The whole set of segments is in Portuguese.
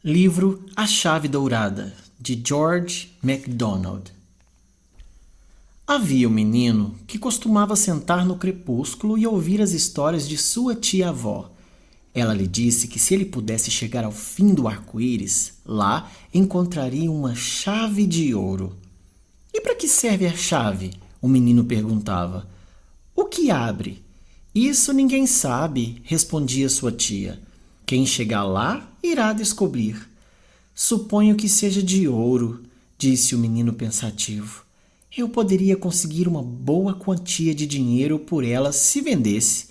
Livro A Chave Dourada, de George MacDonald. Havia um menino que costumava sentar no crepúsculo e ouvir as histórias de sua tia-avó. Ela lhe disse que se ele pudesse chegar ao fim do arco-íris, lá encontraria uma chave de ouro. E para que serve a chave? O menino perguntava. O que abre? Isso ninguém sabe, respondia sua tia. Quem chegar lá irá descobrir. Suponho que seja de ouro, disse o menino pensativo. Eu poderia conseguir uma boa quantia de dinheiro por ela se vendesse.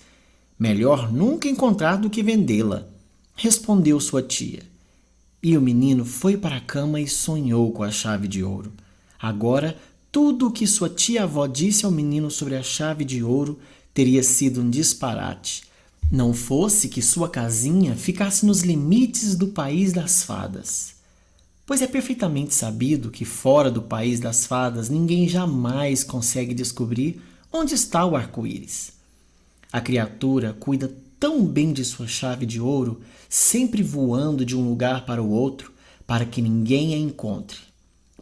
Melhor nunca encontrar do que vendê-la, respondeu sua tia. E o menino foi para a cama e sonhou com a chave de ouro. Agora, tudo o que sua tia-avó disse ao menino sobre a chave de ouro teria sido um disparate. Não fosse que sua casinha ficasse nos limites do país das fadas. Pois é perfeitamente sabido que fora do país das fadas ninguém jamais consegue descobrir onde está o arco-íris. A criatura cuida tão bem de sua chave de ouro, sempre voando de um lugar para o outro, para que ninguém a encontre.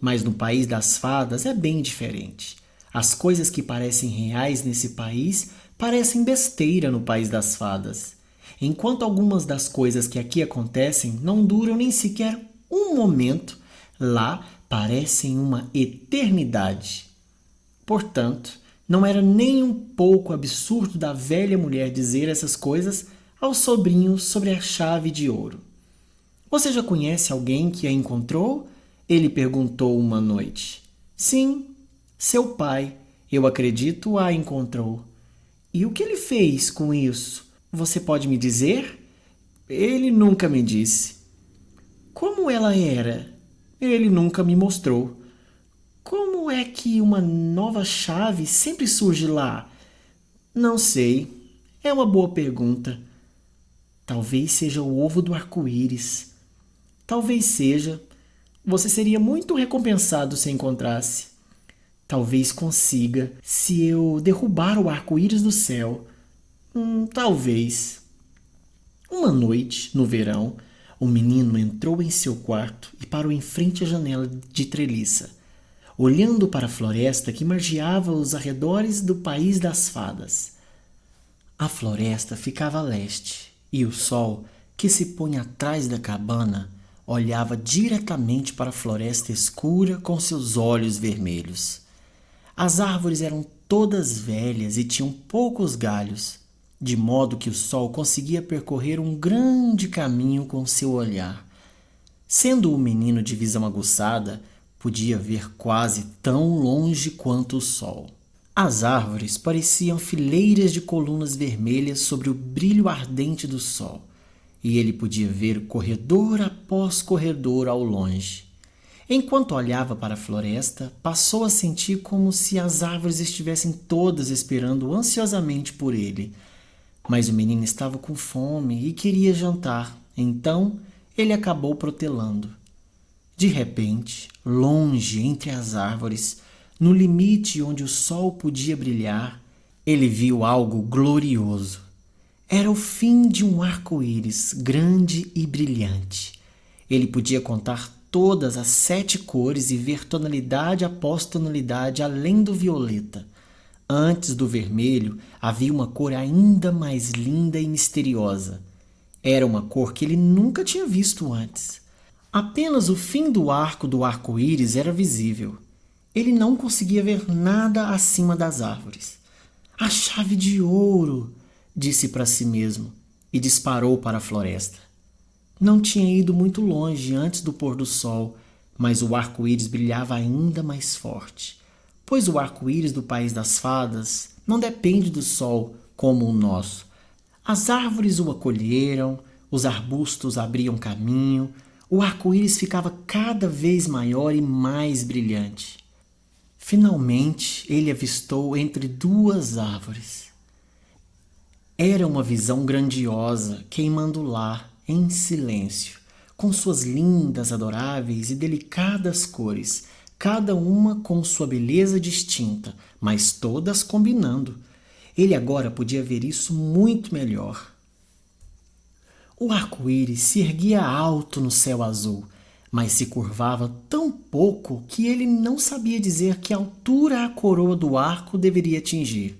Mas no país das fadas é bem diferente. As coisas que parecem reais nesse país parecem besteira no país das fadas. Enquanto algumas das coisas que aqui acontecem não duram nem sequer um momento, lá parecem uma eternidade. Portanto, não era nem um pouco absurdo da velha mulher dizer essas coisas ao sobrinho sobre a chave de ouro. Você já conhece alguém que a encontrou? Ele perguntou uma noite. Sim, seu pai, eu acredito, a encontrou. E o que ele fez com isso? Você pode me dizer? Ele nunca me disse. Como ela era? Ele nunca me mostrou. Como é que uma nova chave sempre surge lá? Não sei. É uma boa pergunta. Talvez seja o ovo do arco-íris. Talvez seja. Você seria muito recompensado se encontrasse. Talvez consiga, se eu derrubar o arco-íris do céu. Talvez. Uma noite, no verão, o menino entrou em seu quarto e parou em frente à janela de treliça, olhando para a floresta que margeava os arredores do país das fadas. A floresta ficava a leste e o sol, que se punha atrás da cabana, olhava diretamente para a floresta escura com seus olhos vermelhos. As árvores eram todas velhas e tinham poucos galhos, de modo que o sol conseguia percorrer um grande caminho com seu olhar. Sendo o menino de visão aguçada, podia ver quase tão longe quanto o sol. As árvores pareciam fileiras de colunas vermelhas sobre o brilho ardente do sol, e ele podia ver corredor após corredor ao longe. Enquanto olhava para a floresta, passou a sentir como se as árvores estivessem todas esperando ansiosamente por ele. Mas o menino estava com fome e queria jantar, então ele acabou protelando. De repente, longe entre as árvores, no limite onde o sol podia brilhar, ele viu algo glorioso. Era o fim de um arco-íris grande e brilhante. Ele podia contar todas as 7 cores e ver tonalidade após tonalidade além do violeta. Antes do vermelho, havia uma cor ainda mais linda e misteriosa. Era uma cor que ele nunca tinha visto antes. Apenas o fim do arco do arco-íris era visível. Ele não conseguia ver nada acima das árvores. A chave de ouro, disse para si mesmo, e disparou para a floresta. Não tinha ido muito longe antes do pôr do sol, mas o arco-íris brilhava ainda mais forte, pois o arco-íris do país das fadas não depende do sol como o nosso. As árvores o acolheram, os arbustos abriam caminho, o arco-íris ficava cada vez maior e mais brilhante. Finalmente, ele avistou entre 2 árvores. Era uma visão grandiosa, queimando lá, em silêncio, com suas lindas, adoráveis e delicadas cores, cada uma com sua beleza distinta, mas todas combinando. Ele agora podia ver isso muito melhor. O arco-íris se erguia alto no céu azul, mas se curvava tão pouco que ele não sabia dizer que altura a coroa do arco deveria atingir.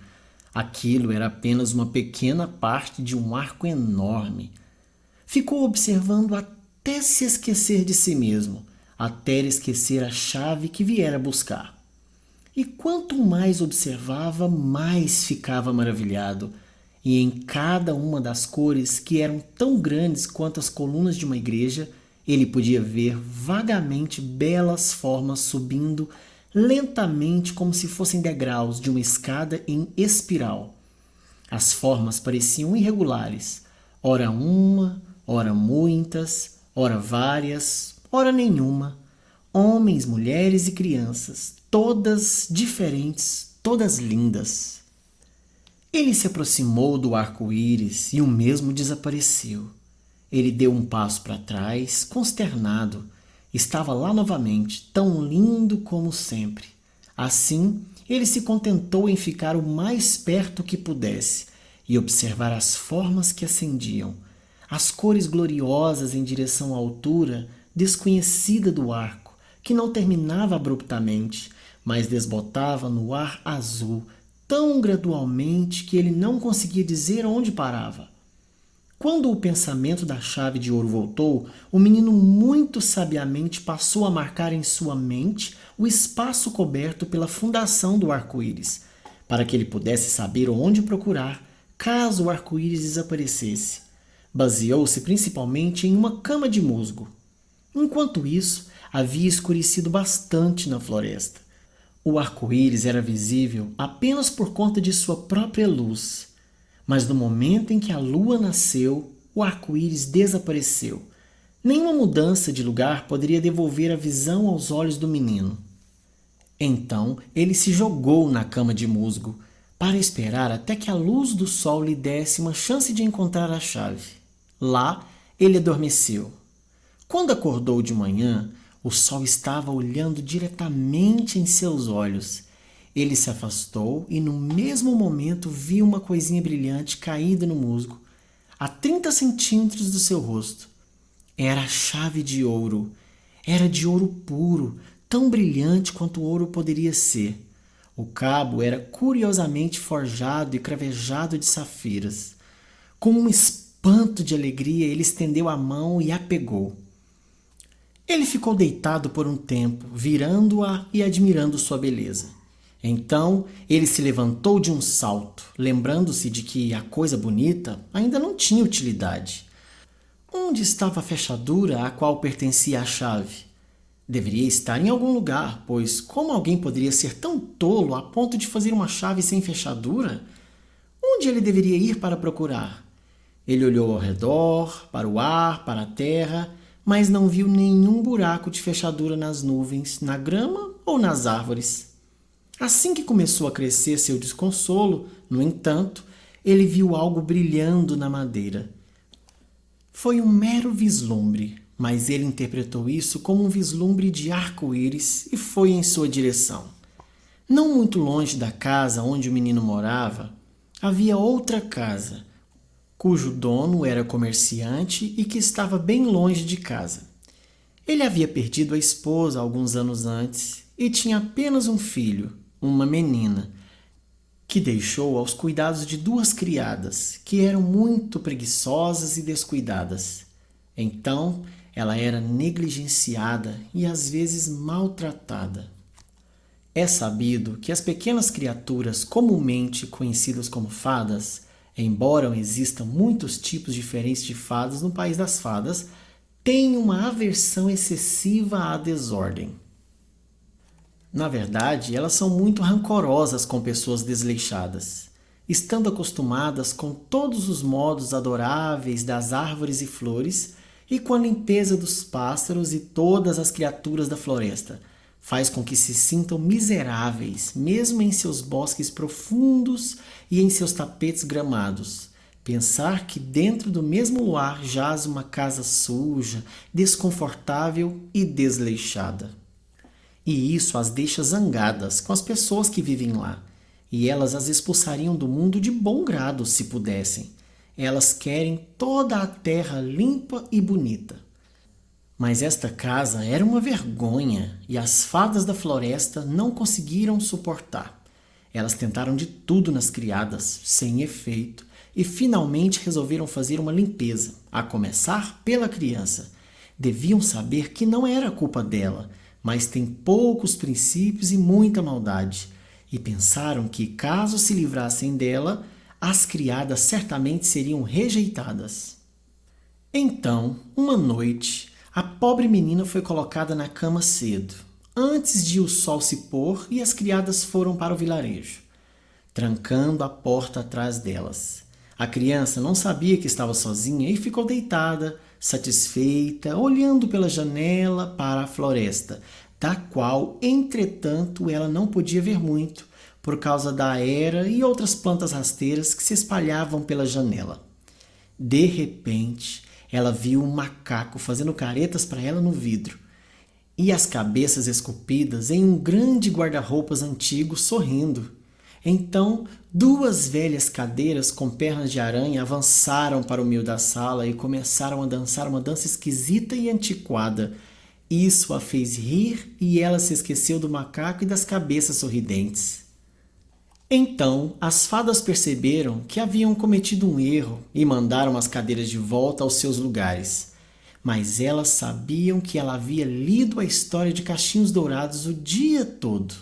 Aquilo era apenas uma pequena parte de um arco enorme. Ficou observando até se esquecer de si mesmo, até esquecer a chave que viera buscar. E quanto mais observava, mais ficava maravilhado. E em cada uma das cores, que eram tão grandes quanto as colunas de uma igreja, ele podia ver vagamente belas formas subindo lentamente como se fossem degraus de uma escada em espiral. As formas pareciam irregulares, ora uma, ora muitas, ora várias, ora nenhuma. Homens, mulheres e crianças, todas diferentes, todas lindas. Ele se aproximou do arco-íris e o mesmo desapareceu. Ele deu um passo para trás, consternado. Estava lá novamente, tão lindo como sempre. Assim, ele se contentou em ficar o mais perto que pudesse e observar as formas que ascendiam, as cores gloriosas em direção à altura desconhecida do arco, que não terminava abruptamente, mas desbotava no ar azul, tão gradualmente que ele não conseguia dizer onde parava. Quando o pensamento da chave de ouro voltou, o menino muito sabiamente passou a marcar em sua mente o espaço coberto pela fundação do arco-íris, para que ele pudesse saber onde procurar, caso o arco-íris desaparecesse. Baseou-se principalmente em uma cama de musgo. Enquanto isso, havia escurecido bastante na floresta. O arco-íris era visível apenas por conta de sua própria luz. Mas no momento em que a lua nasceu, o arco-íris desapareceu. Nenhuma mudança de lugar poderia devolver a visão aos olhos do menino. Então ele se jogou na cama de musgo, para esperar até que a luz do sol lhe desse uma chance de encontrar a chave. Lá ele adormeceu. Quando acordou de manhã, o sol estava olhando diretamente em seus olhos. Ele se afastou e no mesmo momento viu uma coisinha brilhante caída no musgo, a 30 centímetros do seu rosto. Era a chave de ouro. Era de ouro puro, tão brilhante quanto o ouro poderia ser. O cabo era curiosamente forjado e cravejado de safiras. Com um espanto de alegria, ele estendeu a mão e a pegou. Ele ficou deitado por um tempo, virando-a e admirando sua beleza. Então ele se levantou de um salto, lembrando-se de que a coisa bonita ainda não tinha utilidade. Onde estava a fechadura a qual pertencia a chave? Deveria estar em algum lugar, pois como alguém poderia ser tão tolo a ponto de fazer uma chave sem fechadura? Onde ele deveria ir para procurar? Ele olhou ao redor, para o ar, para a terra, mas não viu nenhum buraco de fechadura nas nuvens, na grama ou nas árvores. Assim que começou a crescer seu desconsolo, no entanto, ele viu algo brilhando na madeira. Foi um mero vislumbre, mas ele interpretou isso como um vislumbre de arco-íris e foi em sua direção. Não muito longe da casa onde o menino morava, havia outra casa, cujo dono era comerciante e que estava bem longe de casa. Ele havia perdido a esposa alguns anos antes e tinha apenas um filho, uma menina, que deixou aos cuidados de duas criadas, que eram muito preguiçosas e descuidadas. Então, ela era negligenciada e às vezes maltratada. É sabido que as pequenas criaturas comumente conhecidas como fadas, embora existam muitos tipos diferentes de fadas no país das fadas, têm uma aversão excessiva à desordem. Na verdade, elas são muito rancorosas com pessoas desleixadas, estando acostumadas com todos os modos adoráveis das árvores e flores e com a limpeza dos pássaros e todas as criaturas da floresta, faz com que se sintam miseráveis, mesmo em seus bosques profundos e em seus tapetes gramados. Pensar que dentro do mesmo luar jaz uma casa suja, desconfortável e desleixada. E isso as deixa zangadas com as pessoas que vivem lá, e elas as expulsariam do mundo de bom grado se pudessem. Elas querem toda a terra limpa e bonita. Mas esta casa era uma vergonha e as fadas da floresta não conseguiram suportar. Elas tentaram de tudo nas criadas, sem efeito, e finalmente resolveram fazer uma limpeza, a começar pela criança. Deviam saber que não era culpa dela, mas tem poucos princípios e muita maldade. E pensaram que, caso se livrassem dela, as criadas certamente seriam rejeitadas. Então, uma noite, a pobre menina foi colocada na cama cedo, antes de o sol se pôr, e as criadas foram para o vilarejo, trancando a porta atrás delas. A criança não sabia que estava sozinha e ficou deitada, satisfeita, olhando pela janela para a floresta, da qual, entretanto, ela não podia ver muito, por causa da era e outras plantas rasteiras que se espalhavam pela janela. De repente, ela viu um macaco fazendo caretas para ela no vidro, e as cabeças esculpidas em um grande guarda-roupas antigo sorrindo. Então, duas velhas cadeiras com pernas de aranha avançaram para o meio da sala e começaram a dançar uma dança esquisita e antiquada. Isso a fez rir e ela se esqueceu do macaco e das cabeças sorridentes. Então, as fadas perceberam que haviam cometido um erro e mandaram as cadeiras de volta aos seus lugares. Mas elas sabiam que ela havia lido a história de Cachinhos Dourados o dia todo.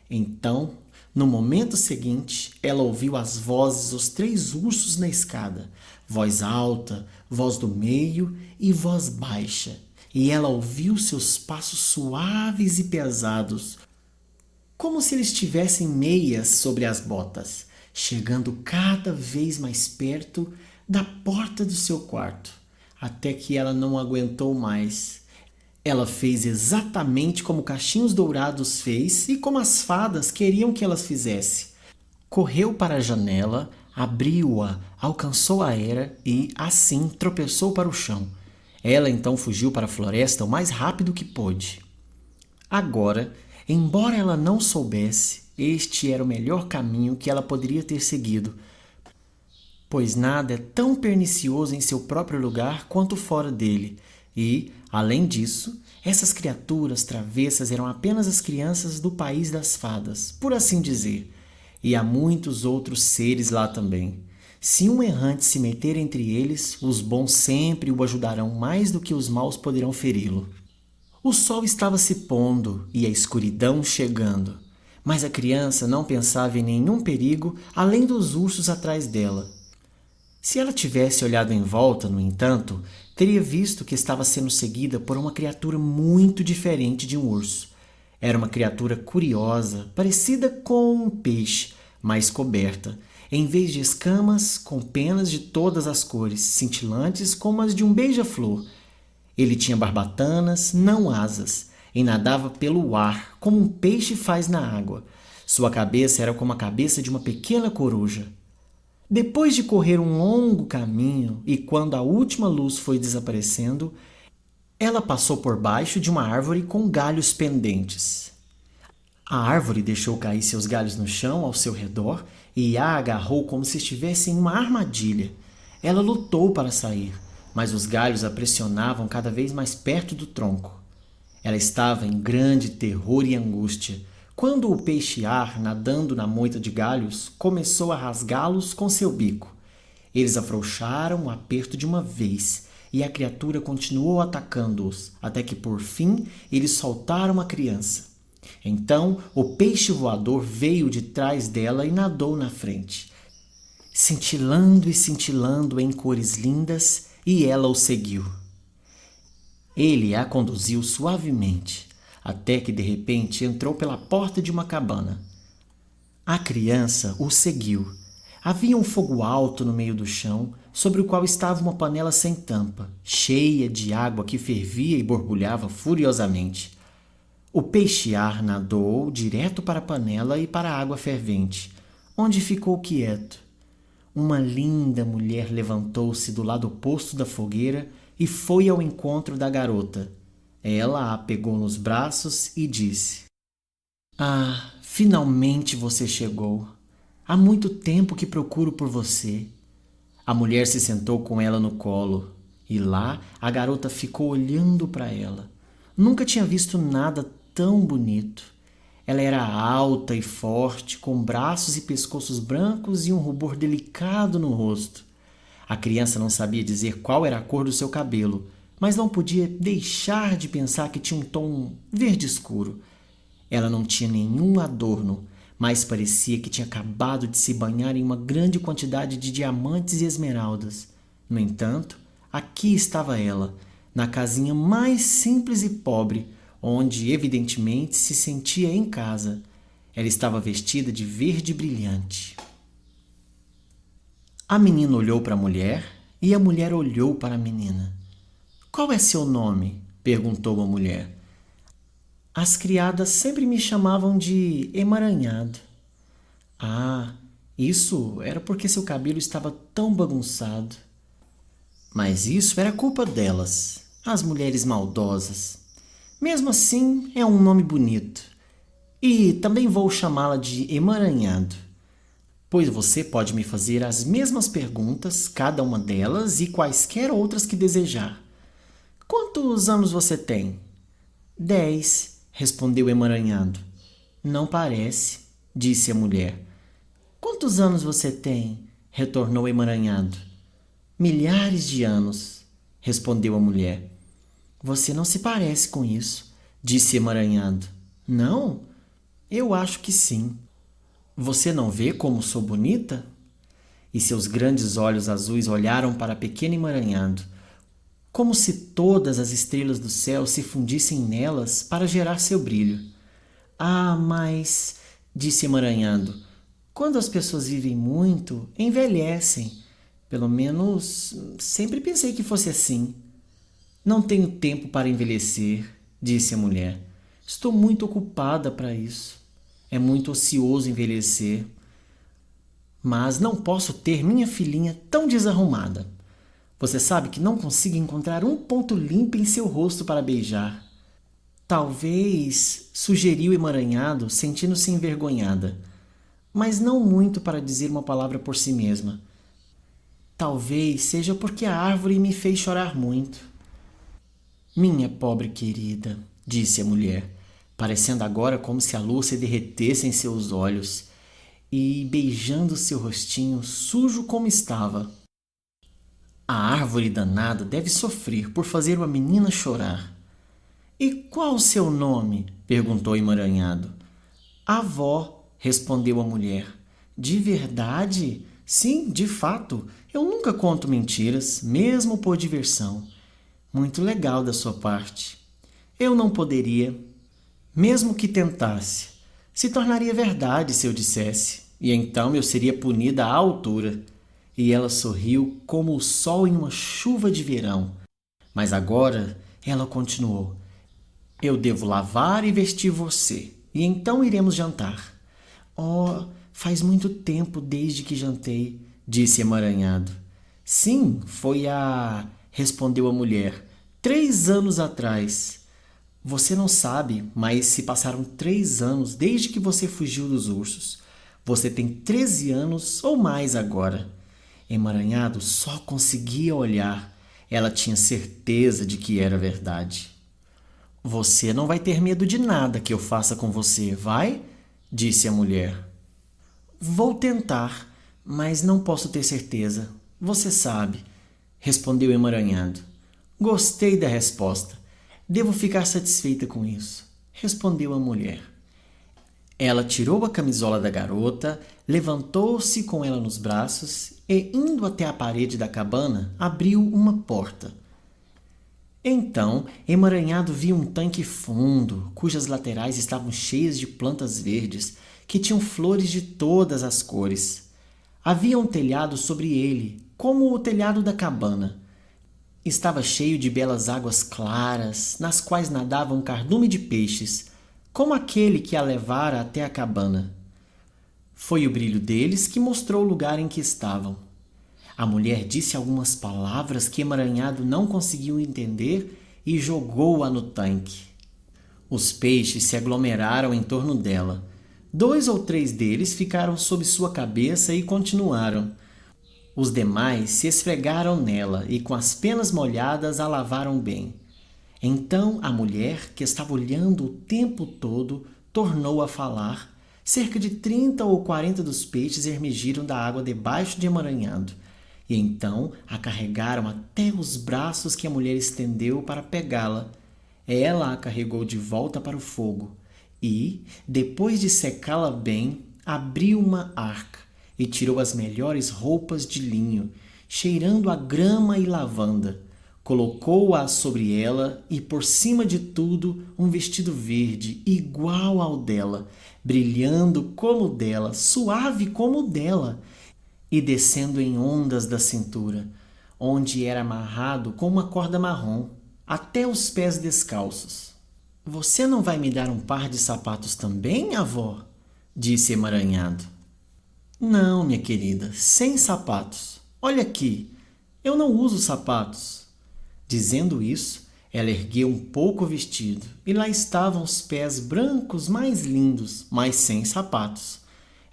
Então, no momento seguinte, ela ouviu as vozes dos três ursos na escada. Voz alta, voz do meio e voz baixa. E ela ouviu seus passos suaves e pesados, como se eles tivessem meias sobre as botas, chegando cada vez mais perto da porta do seu quarto, até que ela não aguentou mais. Ela fez exatamente como Cachinhos Dourados fez e como as fadas queriam que elas fizesse. Correu para a janela, abriu-a, alcançou a era e, assim, tropeçou para o chão. Ela então fugiu para a floresta o mais rápido que pôde. Agora, embora ela não soubesse, este era o melhor caminho que ela poderia ter seguido, pois nada é tão pernicioso em seu próprio lugar quanto fora dele. E, além disso, essas criaturas travessas eram apenas as crianças do país das fadas, por assim dizer. E há muitos outros seres lá também. Se um errante se meter entre eles, os bons sempre o ajudarão mais do que os maus poderão feri-lo. O sol estava se pondo e a escuridão chegando, mas a criança não pensava em nenhum perigo além dos ursos atrás dela. Se ela tivesse olhado em volta, no entanto, teria visto que estava sendo seguida por uma criatura muito diferente de um urso. Era uma criatura curiosa, parecida com um peixe, mas coberta, em vez de escamas, com penas de todas as cores, cintilantes como as de um beija-flor. Ele tinha barbatanas, não asas, e nadava pelo ar, como um peixe faz na água. Sua cabeça era como a cabeça de uma pequena coruja. Depois de correr um longo caminho, e quando a última luz foi desaparecendo, ela passou por baixo de uma árvore com galhos pendentes. A árvore deixou cair seus galhos no chão ao seu redor e a agarrou como se estivesse em uma armadilha. Ela lutou para sair, mas os galhos a pressionavam cada vez mais perto do tronco. Ela estava em grande terror e angústia, quando o peixe-ar, nadando na moita de galhos, começou a rasgá-los com seu bico. Eles afrouxaram o aperto de uma vez, e a criatura continuou atacando-os, até que, por fim, eles soltaram a criança. Então, o peixe voador veio de trás dela e nadou na frente, cintilando e cintilando em cores lindas, e ela o seguiu. Ele a conduziu suavemente, até que de repente entrou pela porta de uma cabana. A criança o seguiu. Havia um fogo alto no meio do chão, sobre o qual estava uma panela sem tampa, cheia de água que fervia e borbulhava furiosamente. O peixe-ar nadou direto para a panela e para a água fervente, onde ficou quieto. Uma linda mulher levantou-se do lado oposto da fogueira e foi ao encontro da garota. Ela a pegou nos braços e disse: "Ah, finalmente você chegou. Há muito tempo que procuro por você. A mulher se sentou com ela no colo e lá a garota ficou olhando para ela. Nunca tinha visto nada tão bonito. Ela era alta e forte, com braços e pescoços brancos e um rubor delicado no rosto. A criança não sabia dizer qual era a cor do seu cabelo, mas não podia deixar de pensar que tinha um tom verde escuro. Ela não tinha nenhum adorno, mas parecia que tinha acabado de se banhar em uma grande quantidade de diamantes e esmeraldas. No entanto, aqui estava ela, na casinha mais simples e pobre, onde evidentemente se sentia em casa. Ela estava vestida de verde brilhante. A menina olhou para a mulher e a mulher olhou para a menina. Qual é seu nome? Perguntou a mulher. As criadas sempre me chamavam de emaranhado. Ah, isso era porque seu cabelo estava tão bagunçado. Mas isso era culpa delas, as mulheres maldosas. Mesmo assim, é um nome bonito. E também vou chamá-la de emaranhado, pois você pode me fazer as mesmas perguntas, cada uma delas e quaisquer outras que desejar. Quantos anos você tem? 10, respondeu o emaranhado. Não parece, disse a mulher. Quantos anos você tem? Retornou o emaranhado. Milhares de anos, respondeu a mulher. Você não se parece com isso, disse o emaranhado. Não? Eu acho que sim. Você não vê como sou bonita? E seus grandes olhos azuis olharam para a pequena emaranhado, como se todas as estrelas do céu se fundissem nelas para gerar seu brilho. Ah, mas, disse emaranhado, quando as pessoas vivem muito, envelhecem. Pelo menos, sempre pensei que fosse assim. Não tenho tempo para envelhecer, disse a mulher. Estou muito ocupada para isso. É muito ocioso envelhecer. Mas não posso ter minha filhinha tão desarrumada. Você sabe que não consigo encontrar um ponto limpo em seu rosto para beijar. Talvez, sugeriu o emaranhado, sentindo-se envergonhada, mas não muito para dizer uma palavra por si mesma. Talvez seja porque a árvore me fez chorar muito. Minha pobre querida, disse a mulher, parecendo agora como se a lua se derretesse em seus olhos e beijando seu rostinho sujo como estava. A árvore danada deve sofrer por fazer uma menina chorar. E qual o seu nome? Perguntou o emaranhado. Avó, respondeu a mulher. De verdade? Sim, de fato. Eu nunca conto mentiras, mesmo por diversão. Muito legal da sua parte. Eu não poderia. Mesmo que tentasse, se tornaria verdade se eu dissesse, e então eu seria punida à altura. E ela sorriu como o sol em uma chuva de verão. Mas agora ela continuou. Eu devo lavar e vestir você, e então iremos jantar. Oh, faz muito tempo desde que jantei, disse emaranhado. Sim, respondeu a mulher, 3 anos atrás. Você não sabe, mas se passaram 3 anos desde que você fugiu dos ursos. Você tem 13 anos ou mais agora. Emaranhado só conseguia olhar. Ela tinha certeza de que era verdade. Você não vai ter medo de nada que eu faça com você, vai? Disse a mulher. Vou tentar, mas não posso ter certeza. Você sabe, respondeu o emaranhado. Gostei da resposta. Devo ficar satisfeita com isso, respondeu a mulher. Ela tirou a camisola da garota, levantou-se com ela nos braços e, indo até a parede da cabana, abriu uma porta. Então, emaranhado viu um tanque fundo, cujas laterais estavam cheias de plantas verdes, que tinham flores de todas as cores. Havia um telhado sobre ele, como o telhado da cabana. Estava cheio de belas águas claras, nas quais nadava um cardume de peixes, como aquele que a levara até a cabana. Foi o brilho deles que mostrou o lugar em que estavam. A mulher disse algumas palavras que emaranhado não conseguiu entender e jogou-a no tanque. Os peixes se aglomeraram em torno dela. 2 ou 3 deles ficaram sob sua cabeça e continuaram. Os demais se esfregaram nela e com as penas molhadas a lavaram bem. Então a mulher, que estava olhando o tempo todo, tornou a falar. Cerca de 30 ou 40 dos peixes emergiram da água debaixo de Emaranhado, e então a carregaram até os braços que a mulher estendeu para pegá-la. Ela a carregou de volta para o fogo e, depois de secá-la bem, abriu uma arca e tirou as melhores roupas de linho, cheirando a grama e lavanda. Colocou-a sobre ela e, por cima de tudo, um vestido verde, igual ao dela, brilhando como o dela, suave como o dela, e descendo em ondas da cintura, onde era amarrado com uma corda marrom, até os pés descalços. Você não vai me dar um par de sapatos também, avó? Disse Emaranhado. Não, minha querida, sem sapatos. Olha aqui, eu não uso sapatos. Dizendo isso, ela ergueu um pouco o vestido, e lá estavam os pés brancos mais lindos, mas sem sapatos.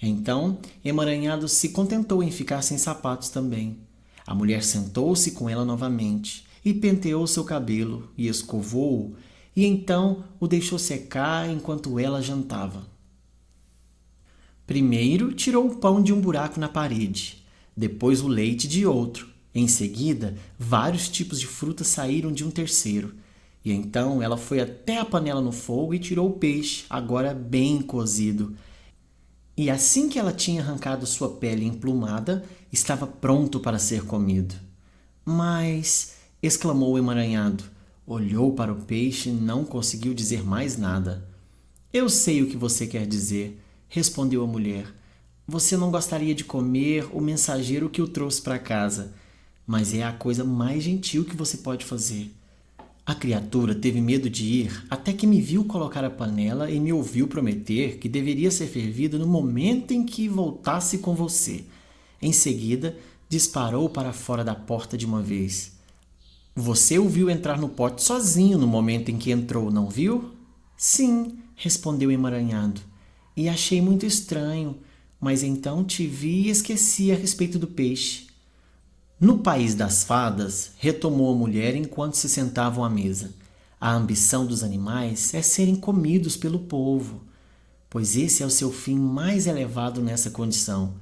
Então, Emaranhado se contentou em ficar sem sapatos também. A mulher sentou-se com ela novamente, e penteou seu cabelo, e escovou-o, e então o deixou secar enquanto ela jantava. Primeiro tirou o pão de um buraco na parede, depois o leite de outro. Em seguida, vários tipos de frutas saíram de um terceiro. E então ela foi até a panela no fogo e tirou o peixe, agora bem cozido. E assim que ela tinha arrancado sua pele emplumada, estava pronto para ser comido. Mas, exclamou o Emaranhado, olhou para o peixe e não conseguiu dizer mais nada. Eu sei o que você quer dizer, respondeu a mulher. Você não gostaria de comer o mensageiro que o trouxe para casa, mas é a coisa mais gentil que você pode fazer. A criatura teve medo de ir até que me viu colocar a panela e me ouviu prometer que deveria ser fervida no momento em que voltasse com você. Em seguida, disparou para fora da porta de uma vez. Você o viu entrar no pote sozinho no momento em que entrou, não viu? Sim, respondeu Emaranhado, e achei muito estranho, mas então te vi e esqueci a respeito do peixe. No país das fadas, retomou a mulher enquanto se sentavam à mesa, a ambição dos animais é serem comidos pelo povo, pois esse é o seu fim mais elevado nessa condição.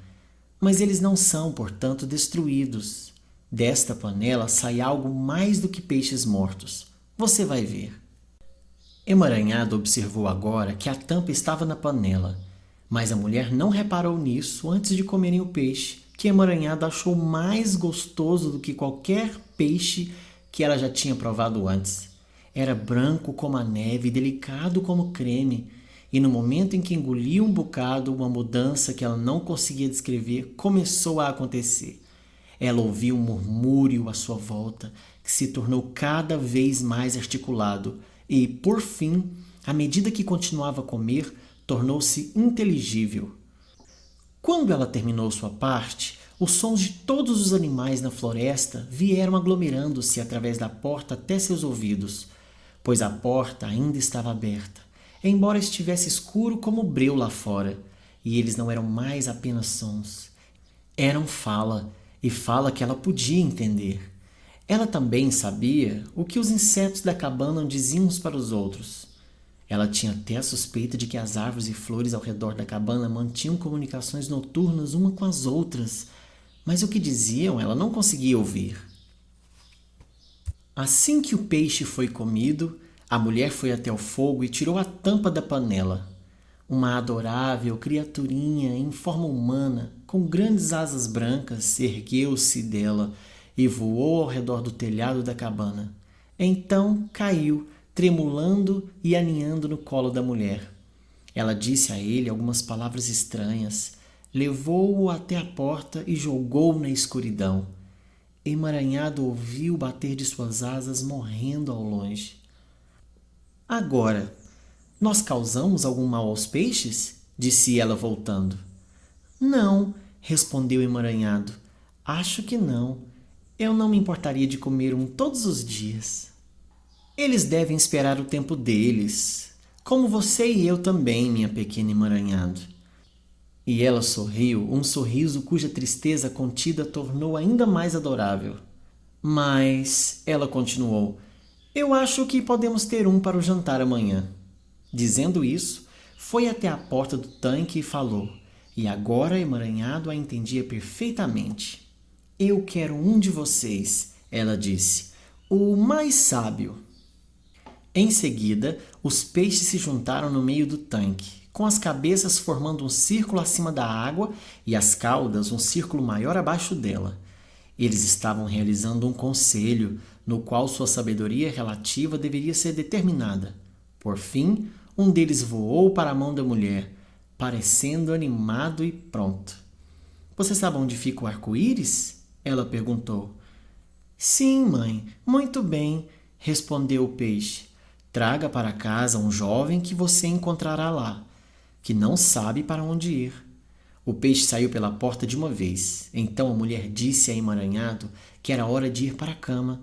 Mas eles não são, portanto, destruídos. Desta panela sai algo mais do que peixes mortos. Você vai ver. Emaranhado observou agora que a tampa estava na panela, mas a mulher não reparou nisso antes de comerem o peixe, que Emaranhado achou mais gostoso do que qualquer peixe que ela já tinha provado antes. Era branco como a neve, delicado como creme, e no momento em que engoliu um bocado, uma mudança que ela não conseguia descrever começou a acontecer. Ela ouviu um murmúrio à sua volta, que se tornou cada vez mais articulado, e, por fim, à medida que continuava a comer, tornou-se inteligível. Quando ela terminou sua parte, os sons de todos os animais na floresta vieram aglomerando-se através da porta até seus ouvidos, pois a porta ainda estava aberta, embora estivesse escuro como o breu lá fora, e eles não eram mais apenas sons. Eram fala, e fala que ela podia entender. Ela também sabia o que os insetos da cabana diziam uns para os outros. Ela tinha até a suspeita de que as árvores e flores ao redor da cabana mantinham comunicações noturnas uma com as outras, mas o que diziam ela não conseguia ouvir. Assim que o peixe foi comido, a mulher foi até o fogo e tirou a tampa da panela. Uma adorável criaturinha em forma humana, com grandes asas brancas, ergueu-se dela e voou ao redor do telhado da cabana. Então caiu, tremulando e aninhando no colo da mulher. Ela disse a ele algumas palavras estranhas, levou-o até a porta e jogou-o na escuridão. Emaranhado ouviu o bater de suas asas morrendo ao longe. Agora, nós causamos algum mal aos peixes? Disse ela voltando. Não, respondeu Emaranhado. Acho que não. Eu não me importaria de comer um todos os dias. Eles devem esperar o tempo deles, como você e eu também, minha pequena Emaranhado. E ela sorriu, um sorriso cuja tristeza contida tornou ainda mais adorável. Mas, ela continuou, eu acho que podemos ter um para o jantar amanhã. Dizendo isso, foi até a porta do tanque e falou, e agora Emaranhado a entendia perfeitamente. Eu quero um de vocês, ela disse, o mais sábio. Em seguida, os peixes se juntaram no meio do tanque, com as cabeças formando um círculo acima da água e as caudas um círculo maior abaixo dela. Eles estavam realizando um conselho, no qual sua sabedoria relativa deveria ser determinada. Por fim, um deles voou para a mão da mulher, parecendo animado e pronto. Você sabe onde fica o arco-íris? Ela perguntou. Sim, mãe, muito bem, respondeu o peixe. Traga para casa um jovem que você encontrará lá, que não sabe para onde ir. O peixe saiu pela porta de uma vez. Então a mulher disse a Emaranhado que era hora de ir para a cama.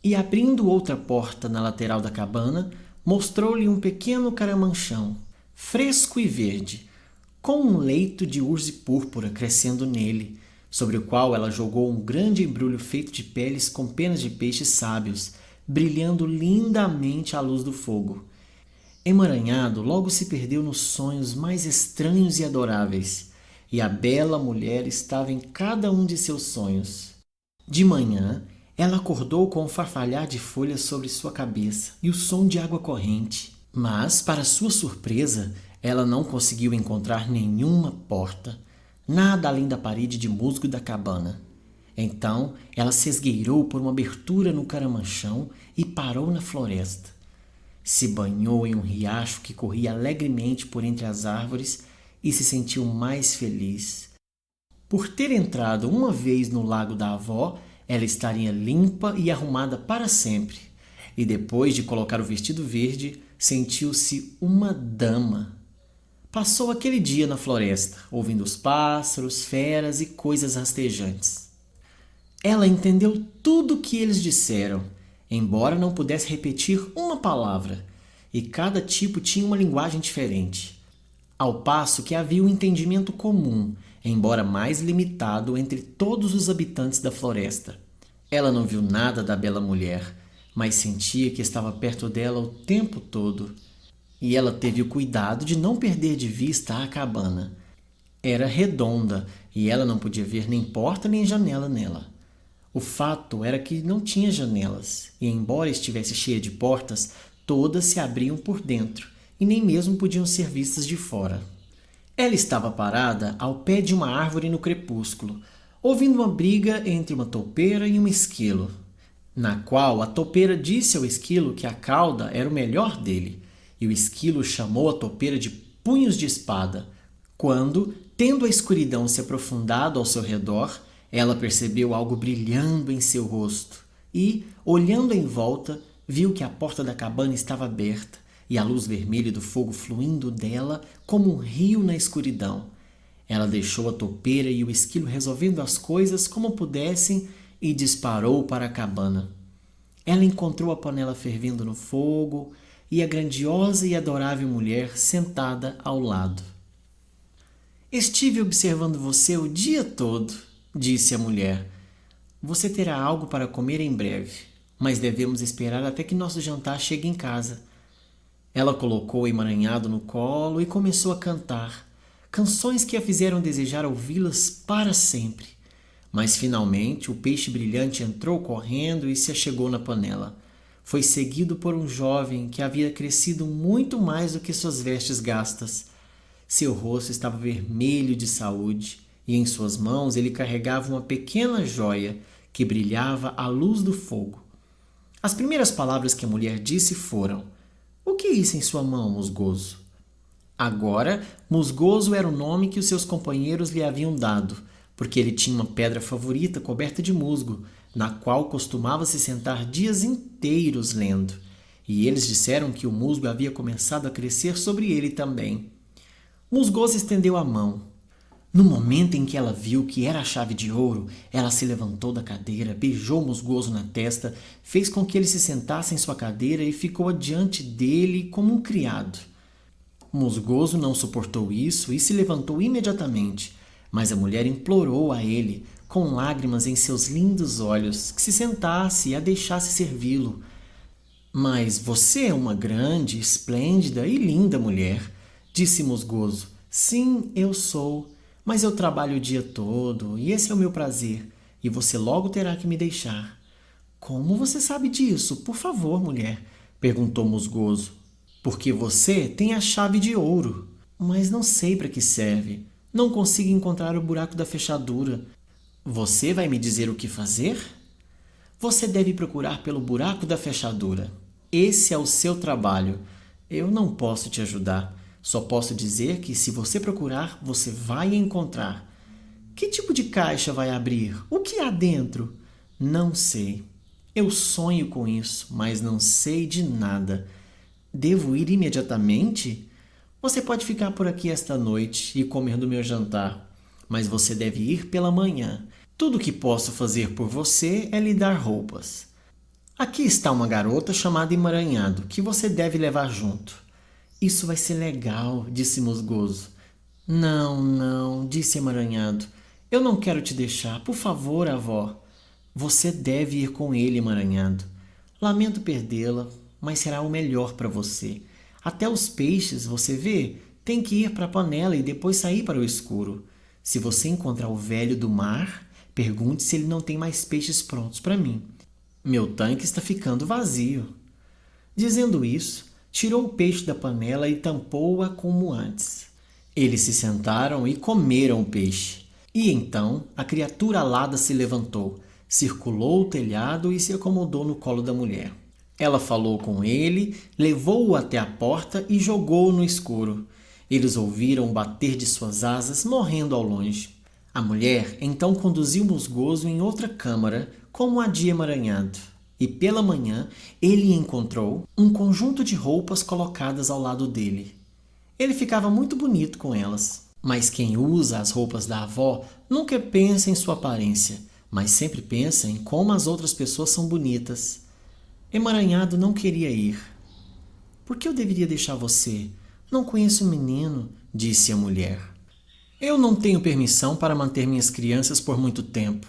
E abrindo outra porta na lateral da cabana, mostrou-lhe um pequeno caramanchão, fresco e verde, com um leito de urze púrpura crescendo nele, sobre o qual ela jogou um grande embrulho feito de peles com penas de peixes sábios, brilhando lindamente à luz do fogo. Emaranhado logo se perdeu nos sonhos mais estranhos e adoráveis, e a bela mulher estava em cada um de seus sonhos. De manhã, ela acordou com o farfalhar de folhas sobre sua cabeça e o som de água corrente. Mas, para sua surpresa, ela não conseguiu encontrar nenhuma porta, nada além da parede de musgo da cabana. Então, ela se esgueirou por uma abertura no caramanchão e parou na floresta. Se banhou em um riacho que corria alegremente por entre as árvores e se sentiu mais feliz. Por ter entrado uma vez no lago da avó, ela estaria limpa e arrumada para sempre. E depois de colocar o vestido verde, sentiu-se uma dama. Passou aquele dia na floresta, ouvindo os pássaros, feras e coisas rastejantes. Ela entendeu tudo o que eles disseram, embora não pudesse repetir uma palavra, e cada tipo tinha uma linguagem diferente. Ao passo que havia um entendimento comum, embora mais limitado entre todos os habitantes da floresta. Ela não viu nada da bela mulher, mas sentia que estava perto dela o tempo todo. E ela teve o cuidado de não perder de vista a cabana. Era redonda e ela não podia ver nem porta nem janela nela. O fato era que não tinha janelas, e embora estivesse cheia de portas, todas se abriam por dentro e nem mesmo podiam ser vistas de fora. Ela estava parada ao pé de uma árvore no crepúsculo, ouvindo uma briga entre uma toupeira e um esquilo, na qual a toupeira disse ao esquilo que a cauda era o melhor dele, e o esquilo chamou a toupeira de punhos de espada, quando, tendo a escuridão se aprofundado ao seu redor, ela percebeu algo brilhando em seu rosto e, olhando em volta, viu que a porta da cabana estava aberta e a luz vermelha do fogo fluindo dela como um rio na escuridão. Ela deixou a toupeira e o esquilo resolvendo as coisas como pudessem e disparou para a cabana. Ela encontrou a panela fervendo no fogo e a grandiosa e adorável mulher sentada ao lado. Estive observando você o dia todo, disse a mulher. Você terá algo para comer em breve, mas devemos esperar até que nosso jantar chegue em casa. Ela colocou o emaranhado no colo e começou a cantar, canções que a fizeram desejar ouvi-las para sempre. Mas finalmente o peixe brilhante entrou correndo e se achegou na panela. Foi seguido por um jovem que havia crescido muito mais do que suas vestes gastas. Seu rosto estava vermelho de saúde e em suas mãos ele carregava uma pequena joia que brilhava à luz do fogo. As primeiras palavras que a mulher disse foram: "O que é isso em sua mão, musgoso?" Agora, Musgoso era o nome que os seus companheiros lhe haviam dado, porque ele tinha uma pedra favorita coberta de musgo, na qual costumava se sentar dias inteiros lendo, e eles disseram que o musgo havia começado a crescer sobre ele também. Musgoso estendeu a mão. No momento em que ela viu que era a chave de ouro, ela se levantou da cadeira, beijou Musgoso na testa, fez com que ele se sentasse em sua cadeira e ficou adiante dele como um criado. Musgoso não suportou isso e se levantou imediatamente, mas a mulher implorou a ele, com lágrimas em seus lindos olhos, que se sentasse e a deixasse servi-lo. Mas você é uma grande, esplêndida e linda mulher, disse Musgoso. Sim, eu sou, mas eu trabalho o dia todo e esse é o meu prazer, e você logo terá que me deixar. Como você sabe disso? Por favor, mulher, perguntou Musgoso. Porque você tem a chave de ouro, mas não sei para que serve. Não consigo encontrar o buraco da fechadura. Você vai me dizer o que fazer? Você deve procurar pelo buraco da fechadura. Esse é o seu trabalho. Eu não posso te ajudar. Só posso dizer que se você procurar, você vai encontrar. Que tipo de caixa vai abrir? O que há dentro? Não sei. Eu sonho com isso, mas não sei de nada. Devo ir imediatamente? Você pode ficar por aqui esta noite e comer do meu jantar, mas você deve ir pela manhã. Tudo o que posso fazer por você é lhe dar roupas. Aqui está uma garota chamada Emaranhado, que você deve levar junto. Isso vai ser legal, disse Musgoso. Não, não, disse Emaranhado. Eu não quero te deixar. Por favor, avó. Você deve ir com ele, Emaranhado. Lamento perdê-la, mas será o melhor para você. Até os peixes, você vê, tem que ir para a panela e depois sair para o escuro. Se você encontrar o velho do mar, pergunte se ele não tem mais peixes prontos para mim. Meu tanque está ficando vazio. Dizendo isso, tirou o peixe da panela e tampou-a como antes. Eles se sentaram e comeram o peixe. E então a criatura alada se levantou, circulou o telhado e se acomodou no colo da mulher. Ela falou com ele, levou-o até a porta e jogou-o no escuro. Eles ouviram o bater de suas asas, morrendo ao longe. A mulher então conduziu Musgoso em outra câmara, como a de Emaranhado. E pela manhã ele encontrou um conjunto de roupas colocadas ao lado dele. Ele ficava muito bonito com elas. Mas quem usa as roupas da avó nunca pensa em sua aparência, mas sempre pensa em como as outras pessoas são bonitas. Emaranhado não queria ir. Por que eu deveria deixar você? Não conheço o menino, disse a mulher. Eu não tenho permissão para manter minhas crianças por muito tempo.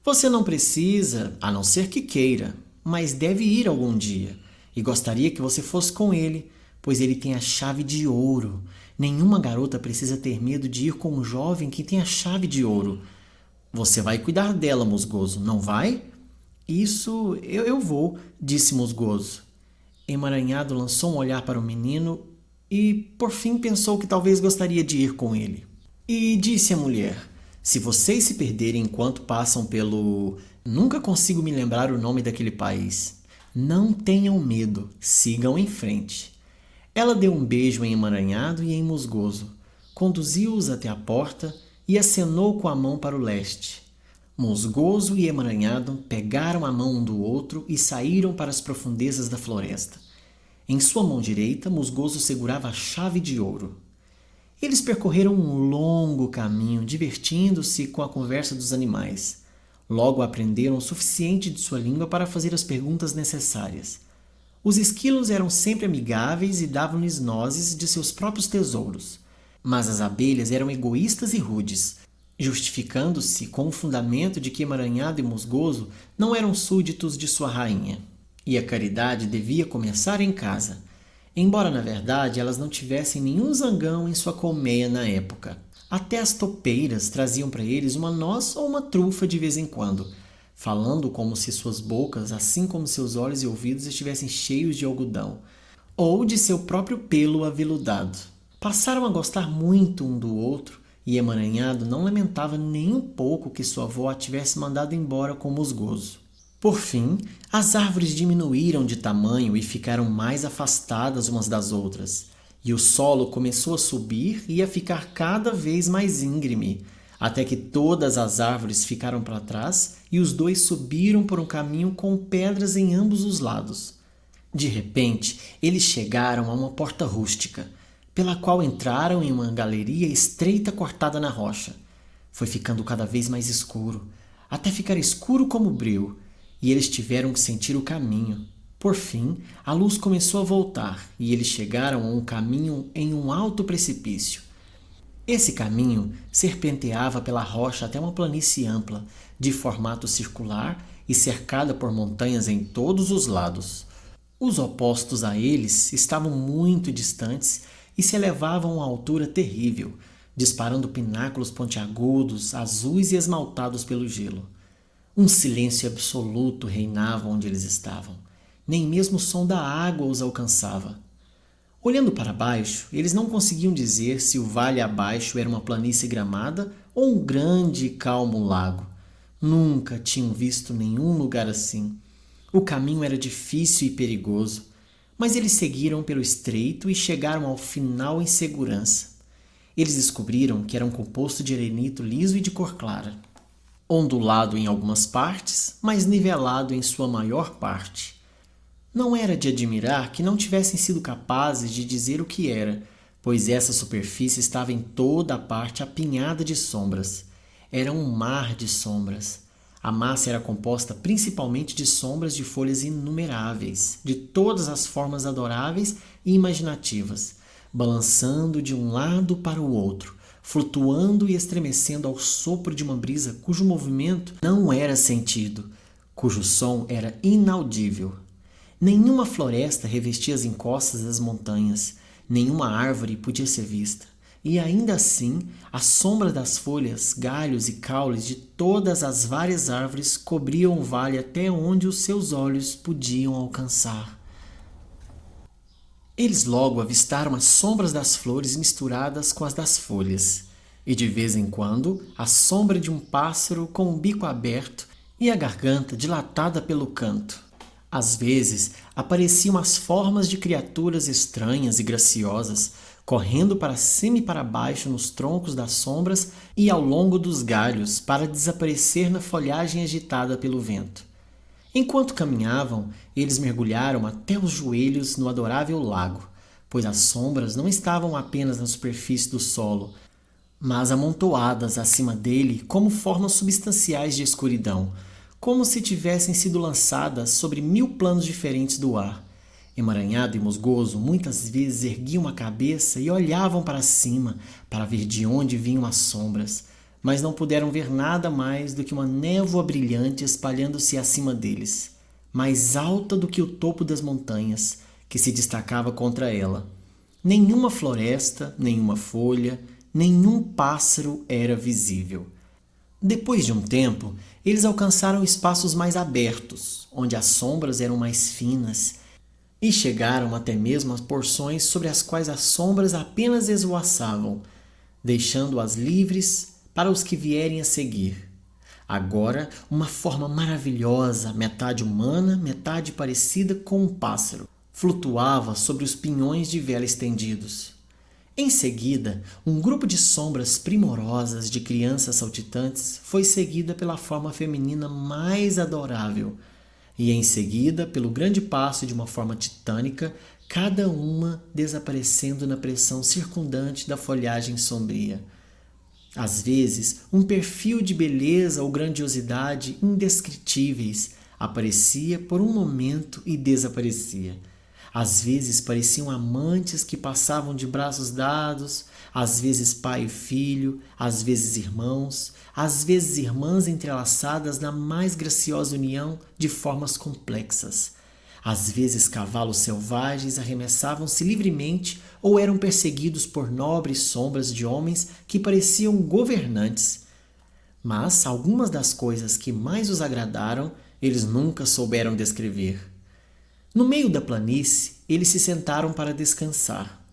Você não precisa, a não ser que queira, mas deve ir algum dia. E gostaria que você fosse com ele, pois ele tem a chave de ouro. Nenhuma garota precisa ter medo de ir com um jovem que tem a chave de ouro. Você vai cuidar dela, Musgoso, não vai? Isso eu vou, disse Musgoso. Emaranhado lançou um olhar para o menino e, por fim, pensou que talvez gostaria de ir com ele. E disse à mulher, se vocês se perderem enquanto passam pelo... Nunca consigo me lembrar o nome daquele país. Não tenham medo, sigam em frente. Ela deu um beijo em Emaranhado e em Musgoso, conduziu-os até a porta e acenou com a mão para o leste. Musgoso e Emaranhado pegaram a mão um do outro e saíram para as profundezas da floresta. Em sua mão direita, Musgoso segurava a chave de ouro. Eles percorreram um longo caminho, divertindo-se com a conversa dos animais. Logo aprenderam o suficiente de sua língua para fazer as perguntas necessárias. Os esquilos eram sempre amigáveis e davam-lhes nozes de seus próprios tesouros. Mas as abelhas eram egoístas e rudes, justificando-se com o fundamento de que Emaranhado e Musgoso não eram súditos de sua rainha. E a caridade devia começar em casa, embora na verdade elas não tivessem nenhum zangão em sua colmeia na época. Até as topeiras traziam para eles uma noz ou uma trufa de vez em quando, falando como se suas bocas, assim como seus olhos e ouvidos, estivessem cheios de algodão, ou de seu próprio pelo aveludado. Passaram a gostar muito um do outro, e Emaranhado não lamentava nem um pouco que sua avó a tivesse mandado embora com Musgoso. Por fim, as árvores diminuíram de tamanho e ficaram mais afastadas umas das outras, e o solo começou a subir e a ficar cada vez mais íngreme, até que todas as árvores ficaram para trás e os dois subiram por um caminho com pedras em ambos os lados. De repente, eles chegaram a uma porta rústica, pela qual entraram em uma galeria estreita cortada na rocha. Foi ficando cada vez mais escuro, até ficar escuro como breu, e eles tiveram que sentir o caminho, Por fim, a luz começou a voltar e eles chegaram a um caminho em um alto precipício. Esse caminho serpenteava pela rocha até uma planície ampla, de formato circular e cercada por montanhas em todos os lados. Os opostos a eles estavam muito distantes e se elevavam a uma altura terrível, disparando pináculos pontiagudos, azuis e esmaltados pelo gelo. Um silêncio absoluto reinava onde eles estavam. Nem mesmo o som da água os alcançava. Olhando para baixo, eles não conseguiam dizer se o vale abaixo era uma planície gramada ou um grande e calmo lago. Nunca tinham visto nenhum lugar assim. O caminho era difícil e perigoso, mas eles seguiram pelo estreito e chegaram ao final em segurança. Eles descobriram que era um composto de arenito liso e de cor clara, ondulado em algumas partes, mas nivelado em sua maior parte. Não era de admirar que não tivessem sido capazes de dizer o que era, pois essa superfície estava em toda a parte apinhada de sombras. Era um mar de sombras. A massa era composta principalmente de sombras de folhas inumeráveis, de todas as formas adoráveis e imaginativas, balançando de um lado para o outro, flutuando e estremecendo ao sopro de uma brisa cujo movimento não era sentido, cujo som era inaudível. Nenhuma floresta revestia as encostas das montanhas, nenhuma árvore podia ser vista. E ainda assim, a sombra das folhas, galhos e caules de todas as várias árvores cobriam o vale até onde os seus olhos podiam alcançar. Eles logo avistaram as sombras das flores misturadas com as das folhas, e de vez em quando a sombra de um pássaro com o bico aberto e a garganta dilatada pelo canto. Às vezes, apareciam as formas de criaturas estranhas e graciosas, correndo para cima e para baixo nos troncos das sombras e ao longo dos galhos para desaparecer na folhagem agitada pelo vento. Enquanto caminhavam, eles mergulharam até os joelhos no adorável lago, pois as sombras não estavam apenas na superfície do solo, mas amontoadas acima dele como formas substanciais de escuridão, como se tivessem sido lançadas sobre 1000 planos diferentes do ar. Emaranhado e musgoso, muitas vezes erguiam a cabeça e olhavam para cima para ver de onde vinham as sombras, mas não puderam ver nada mais do que uma névoa brilhante espalhando-se acima deles, mais alta do que o topo das montanhas, que se destacava contra ela. Nenhuma floresta, nenhuma folha, nenhum pássaro era visível. Depois de um tempo, eles alcançaram espaços mais abertos, onde as sombras eram mais finas, e chegaram até mesmo a porções sobre as quais as sombras apenas esvoaçavam, deixando-as livres para os que vierem a seguir. Agora, uma forma maravilhosa, metade humana, metade parecida com um pássaro, flutuava sobre os pinhões de vela estendidos. Em seguida, um grupo de sombras primorosas de crianças saltitantes foi seguida pela forma feminina mais adorável, e em seguida pelo grande passo de uma forma titânica, cada uma desaparecendo na pressão circundante da folhagem sombria. Às vezes, um perfil de beleza ou grandiosidade indescritíveis aparecia por um momento e desaparecia. Às vezes pareciam amantes que passavam de braços dados, às vezes pai e filho, às vezes irmãos, às vezes irmãs entrelaçadas na mais graciosa união de formas complexas. Às vezes cavalos selvagens arremessavam-se livremente ou eram perseguidos por nobres sombras de homens que pareciam governantes. Mas algumas das coisas que mais os agradaram, eles nunca souberam descrever. No meio da planície, eles se sentaram para descansar.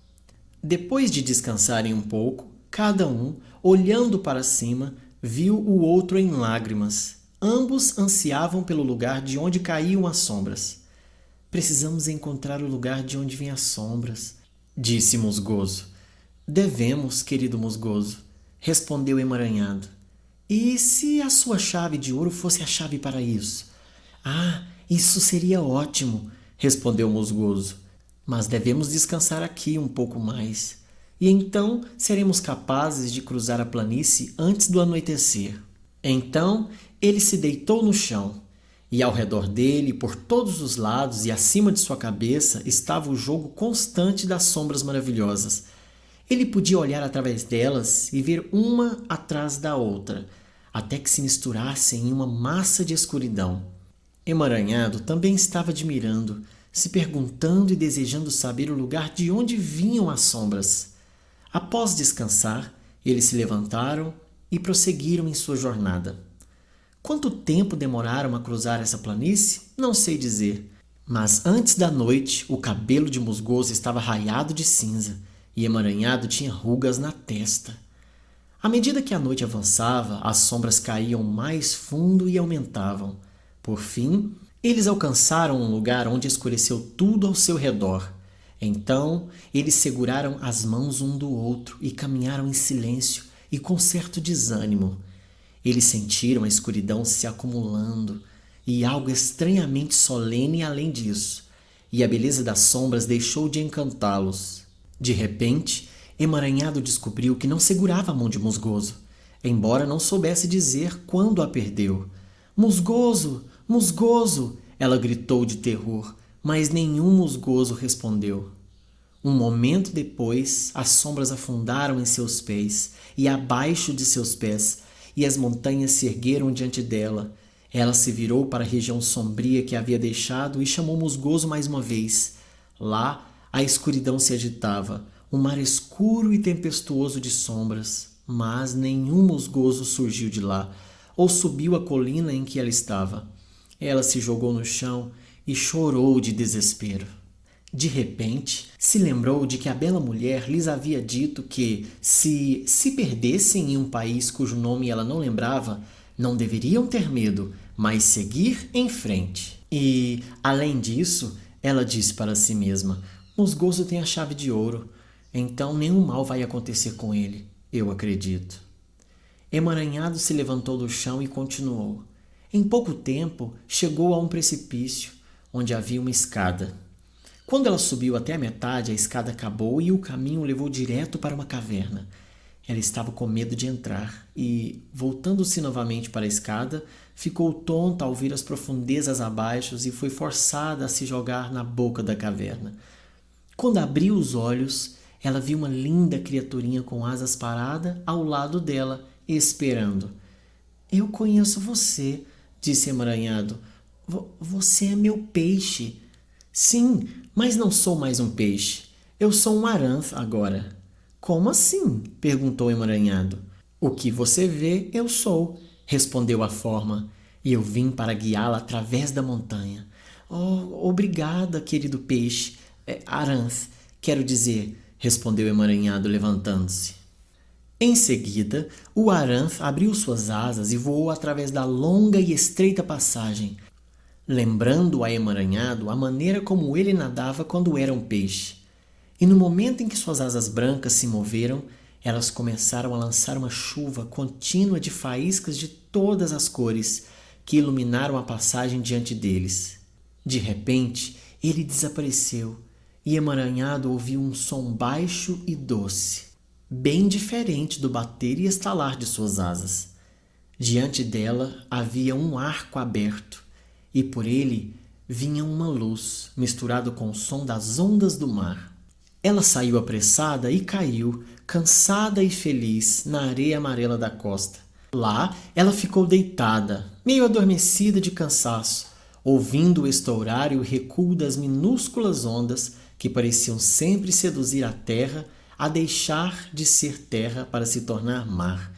Depois de descansarem um pouco, cada um, olhando para cima, viu o outro em lágrimas. Ambos ansiavam pelo lugar de onde caíam as sombras. Precisamos encontrar o lugar de onde vêm as sombras, disse Musgoso. Devemos, querido Musgoso, respondeu Emaranhado. E se a sua chave de ouro fosse a chave para isso? Ah, isso seria ótimo, respondeu Musgoso. Mas devemos descansar aqui um pouco mais. E então seremos capazes de cruzar a planície antes do anoitecer. Então ele se deitou no chão. E ao redor dele, por todos os lados e acima de sua cabeça, estava o jogo constante das sombras maravilhosas. Ele podia olhar através delas e ver uma atrás da outra, até que se misturassem em uma massa de escuridão. Emaranhado também estava admirando, se perguntando e desejando saber o lugar de onde vinham as sombras. Após descansar, eles se levantaram e prosseguiram em sua jornada. Quanto tempo demoraram a cruzar essa planície? Não sei dizer. Mas antes da noite, o cabelo de Musgoso estava raiado de cinza e Emaranhado tinha rugas na testa. À medida que a noite avançava, as sombras caíam mais fundo e aumentavam. Por fim, eles alcançaram um lugar onde escureceu tudo ao seu redor. Então, eles seguraram as mãos um do outro e caminharam em silêncio e com certo desânimo. Eles sentiram a escuridão se acumulando e algo estranhamente solene além disso, e a beleza das sombras deixou de encantá-los. De repente, Emaranhado descobriu que não segurava a mão de Musgoso, embora não soubesse dizer quando a perdeu. Musgoso! Musgoso! Ela gritou de terror, mas nenhum Musgoso respondeu. Um momento depois, as sombras afundaram em seus pés e abaixo de seus pés, e as montanhas se ergueram diante dela. Ela se virou para a região sombria que havia deixado e chamou Musgoso mais uma vez. Lá, a escuridão se agitava, um mar escuro e tempestuoso de sombras, mas nenhum Musgoso surgiu de lá, ou subiu a colina em que ela estava. Ela se jogou no chão e chorou de desespero. De repente, se lembrou de que a bela mulher lhes havia dito que, se perdessem em um país cujo nome ela não lembrava, não deveriam ter medo, mas seguir em frente. E, além disso, ela disse para si mesma: Musgoso tem a chave de ouro, então nenhum mal vai acontecer com ele, eu acredito. Emaranhado se levantou do chão e continuou. Em pouco tempo, chegou a um precipício, onde havia uma escada. Quando ela subiu até a metade, a escada acabou e o caminho levou direto para uma caverna. Ela estava com medo de entrar e, voltando-se novamente para a escada, ficou tonta ao ver as profundezas abaixo e foi forçada a se jogar na boca da caverna. Quando abriu os olhos, ela viu uma linda criaturinha com asas parada ao lado dela, esperando. Eu conheço você, disse Emaranhado. Você é meu peixe. Sim, mas não sou mais um peixe. Eu sou um aranth agora. Como assim? Perguntou Emaranhado. O que você vê, eu sou, respondeu a forma, e eu vim para guiá-la através da montanha. Oh, obrigada, querido peixe. Aranth, quero dizer, respondeu Emaranhado, levantando-se. Em seguida, o aranth abriu suas asas e voou através da longa e estreita passagem, lembrando a Emaranhado a maneira como ele nadava quando era um peixe. E no momento em que suas asas brancas se moveram, elas começaram a lançar uma chuva contínua de faíscas de todas as cores, que iluminaram a passagem diante deles. De repente, ele desapareceu, e Emaranhado ouviu um som baixo e doce, bem diferente do bater e estalar de suas asas. Diante dela havia um arco aberto, e por ele vinha uma luz, misturado com o som das ondas do mar. Ela saiu apressada e caiu, cansada e feliz, na areia amarela da costa. Lá, ela ficou deitada, meio adormecida de cansaço, ouvindo o estourar e o recuo das minúsculas ondas que pareciam sempre seduzir a terra a deixar de ser terra para se tornar mar.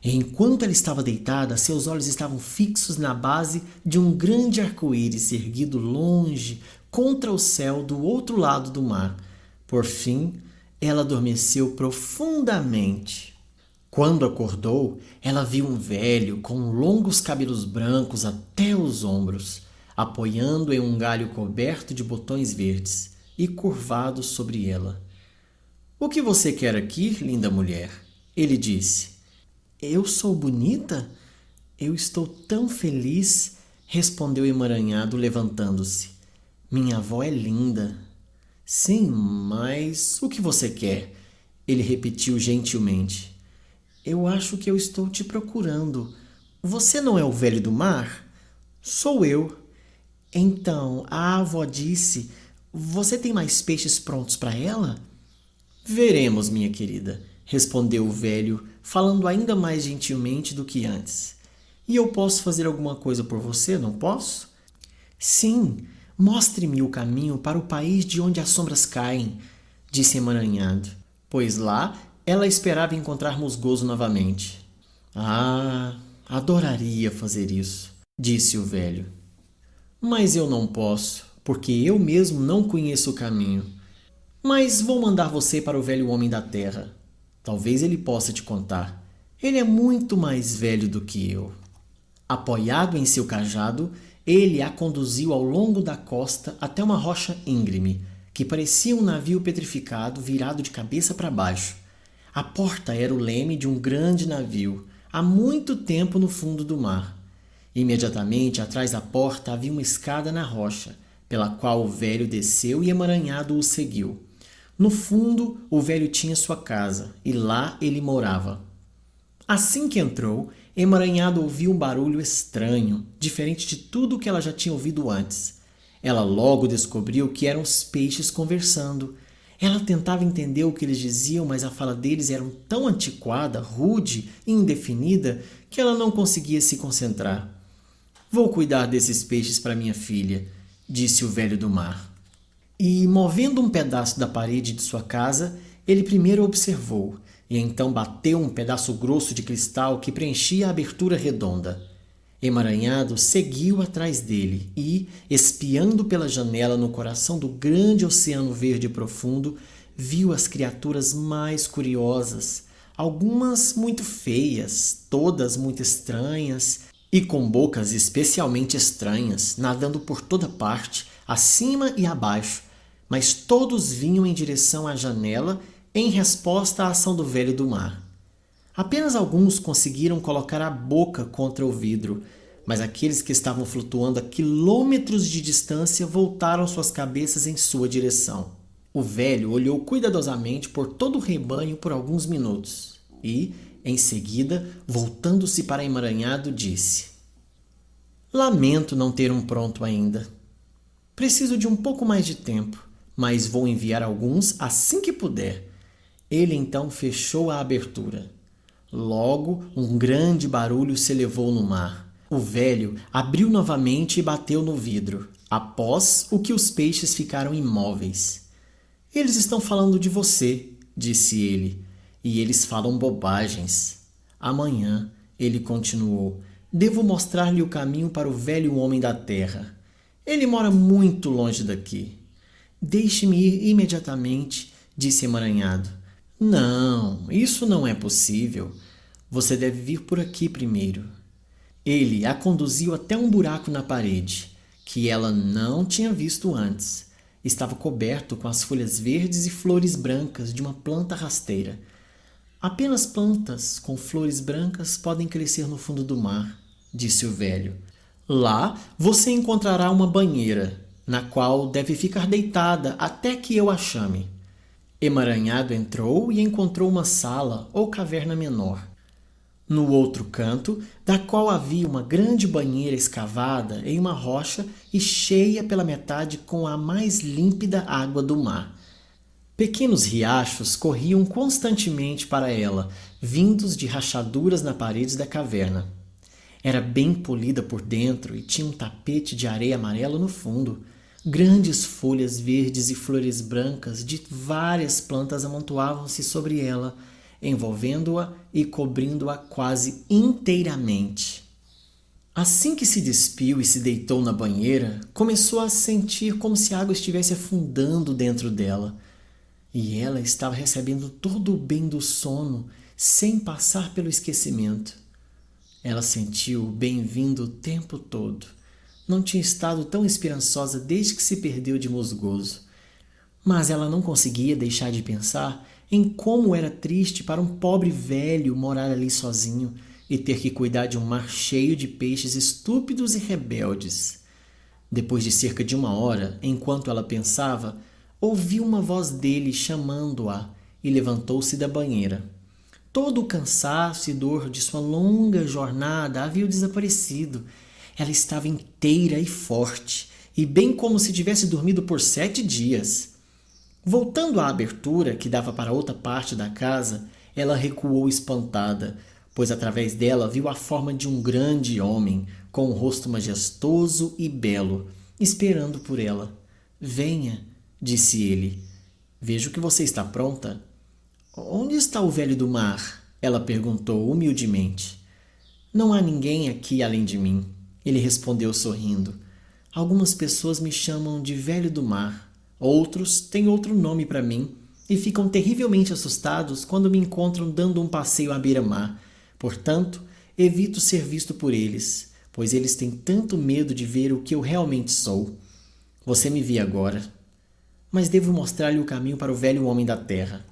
E enquanto ela estava deitada, seus olhos estavam fixos na base de um grande arco-íris erguido longe contra o céu do outro lado do mar. Por fim, ela adormeceu profundamente. Quando acordou, ela viu um velho com longos cabelos brancos até os ombros, apoiando em um galho coberto de botões verdes e curvado sobre ela. O que você quer aqui, linda mulher? Ele disse. Eu sou bonita? Eu estou tão feliz, respondeu Emaranhado, levantando-se. Minha avó é linda. Sim, mas o que você quer? Ele repetiu gentilmente. Eu acho que eu estou te procurando. Você não é o velho do mar? Sou eu. Então, a avó disse: Você tem mais peixes prontos para ela? Veremos, minha querida, respondeu o velho, falando ainda mais gentilmente do que antes. E eu posso fazer alguma coisa por você, não posso? Sim, mostre-me o caminho para o país de onde as sombras caem, disse emaranhado, pois lá ela esperava encontrar Musgoso novamente. Ah, adoraria fazer isso, disse o velho. Mas eu não posso, porque eu mesmo não conheço o caminho. Mas vou mandar você para o velho homem da terra. Talvez ele possa te contar. Ele é muito mais velho do que eu. Apoiado em seu cajado, ele a conduziu ao longo da costa até uma rocha íngreme, que parecia um navio petrificado virado de cabeça para baixo. A porta era o leme de um grande navio, há muito tempo no fundo do mar. Imediatamente atrás da porta havia uma escada na rocha, pela qual o velho desceu e emaranhado o seguiu. No fundo, o velho tinha sua casa, e lá ele morava. Assim que entrou, emaranhado ouviu um barulho estranho, diferente de tudo o que ela já tinha ouvido antes. Ela logo descobriu que eram os peixes conversando. Ela tentava entender o que eles diziam, mas a fala deles era tão antiquada, rude e indefinida que ela não conseguia se concentrar. Vou cuidar desses peixes para minha filha, disse o velho do mar. E, movendo um pedaço da parede de sua casa, ele primeiro observou, e então bateu um pedaço grosso de cristal que preenchia a abertura redonda. Emaranhado seguiu atrás dele e, espiando pela janela no coração do grande oceano verde profundo, viu as criaturas mais curiosas, algumas muito feias, todas muito estranhas e com bocas especialmente estranhas, nadando por toda parte, acima e abaixo, mas todos vinham em direção à janela em resposta à ação do velho do mar. Apenas alguns conseguiram colocar a boca contra o vidro, mas aqueles que estavam flutuando a quilômetros de distância voltaram suas cabeças em sua direção. O velho olhou cuidadosamente por todo o rebanho por alguns minutos e, em seguida, voltando-se para Emaranhado, disse: Lamento não ter um pronto ainda. Preciso de um pouco mais de tempo, mas vou enviar alguns assim que puder. Ele então fechou a abertura. Logo, um grande barulho se elevou no mar. O velho abriu novamente e bateu no vidro, após o que os peixes ficaram imóveis. Eles estão falando de você, disse ele, e eles falam bobagens. Amanhã, ele continuou, devo mostrar-lhe o caminho para o velho homem da terra. Ele mora muito longe daqui. Deixe-me ir imediatamente, disse Emaranhado. Não, isso não é possível. Você deve vir por aqui primeiro. Ele a conduziu até um buraco na parede, que ela não tinha visto antes. Estava coberto com as folhas verdes e flores brancas de uma planta rasteira. Apenas plantas com flores brancas podem crescer no fundo do mar, disse o velho. Lá você encontrará uma banheira, na qual deve ficar deitada até que eu a chame. Emaranhado entrou e encontrou uma sala ou caverna menor. No outro canto, da qual havia uma grande banheira escavada em uma rocha e cheia pela metade com a mais límpida água do mar. Pequenos riachos corriam constantemente para ela, vindos de rachaduras na parede da caverna. Era bem polida por dentro e tinha um tapete de areia amarela no fundo. Grandes folhas verdes e flores brancas de várias plantas amontoavam-se sobre ela, envolvendo-a e cobrindo-a quase inteiramente. Assim que se despiu e se deitou na banheira, começou a sentir como se a água estivesse afundando dentro dela. E ela estava recebendo todo o bem do sono, sem passar pelo esquecimento. Ela sentiu o bem-vindo o tempo todo. Não tinha estado tão esperançosa desde que se perdeu de Musgoso. Mas ela não conseguia deixar de pensar em como era triste para um pobre velho morar ali sozinho e ter que cuidar de um mar cheio de peixes estúpidos e rebeldes. Depois de cerca de 1 hora, enquanto ela pensava, ouviu uma voz dele chamando-a e levantou-se da banheira. Todo o cansaço e dor de sua longa jornada haviam desaparecido. Ela estava inteira e forte, e bem como se tivesse dormido por 7 dias. Voltando à abertura que dava para outra parte da casa, ela recuou espantada, pois através dela viu a forma de um grande homem, com um rosto majestoso e belo, esperando por ela. Venha, disse ele. Vejo que você está pronta. Onde está o velho do mar? Ela perguntou humildemente. Não há ninguém aqui além de mim, ele respondeu sorrindo. Algumas pessoas me chamam de velho do mar, outros têm outro nome para mim e ficam terrivelmente assustados quando me encontram dando um passeio à beira-mar. Portanto, evito ser visto por eles, pois eles têm tanto medo de ver o que eu realmente sou. Você me vê agora, mas devo mostrar-lhe o caminho para o velho homem da terra.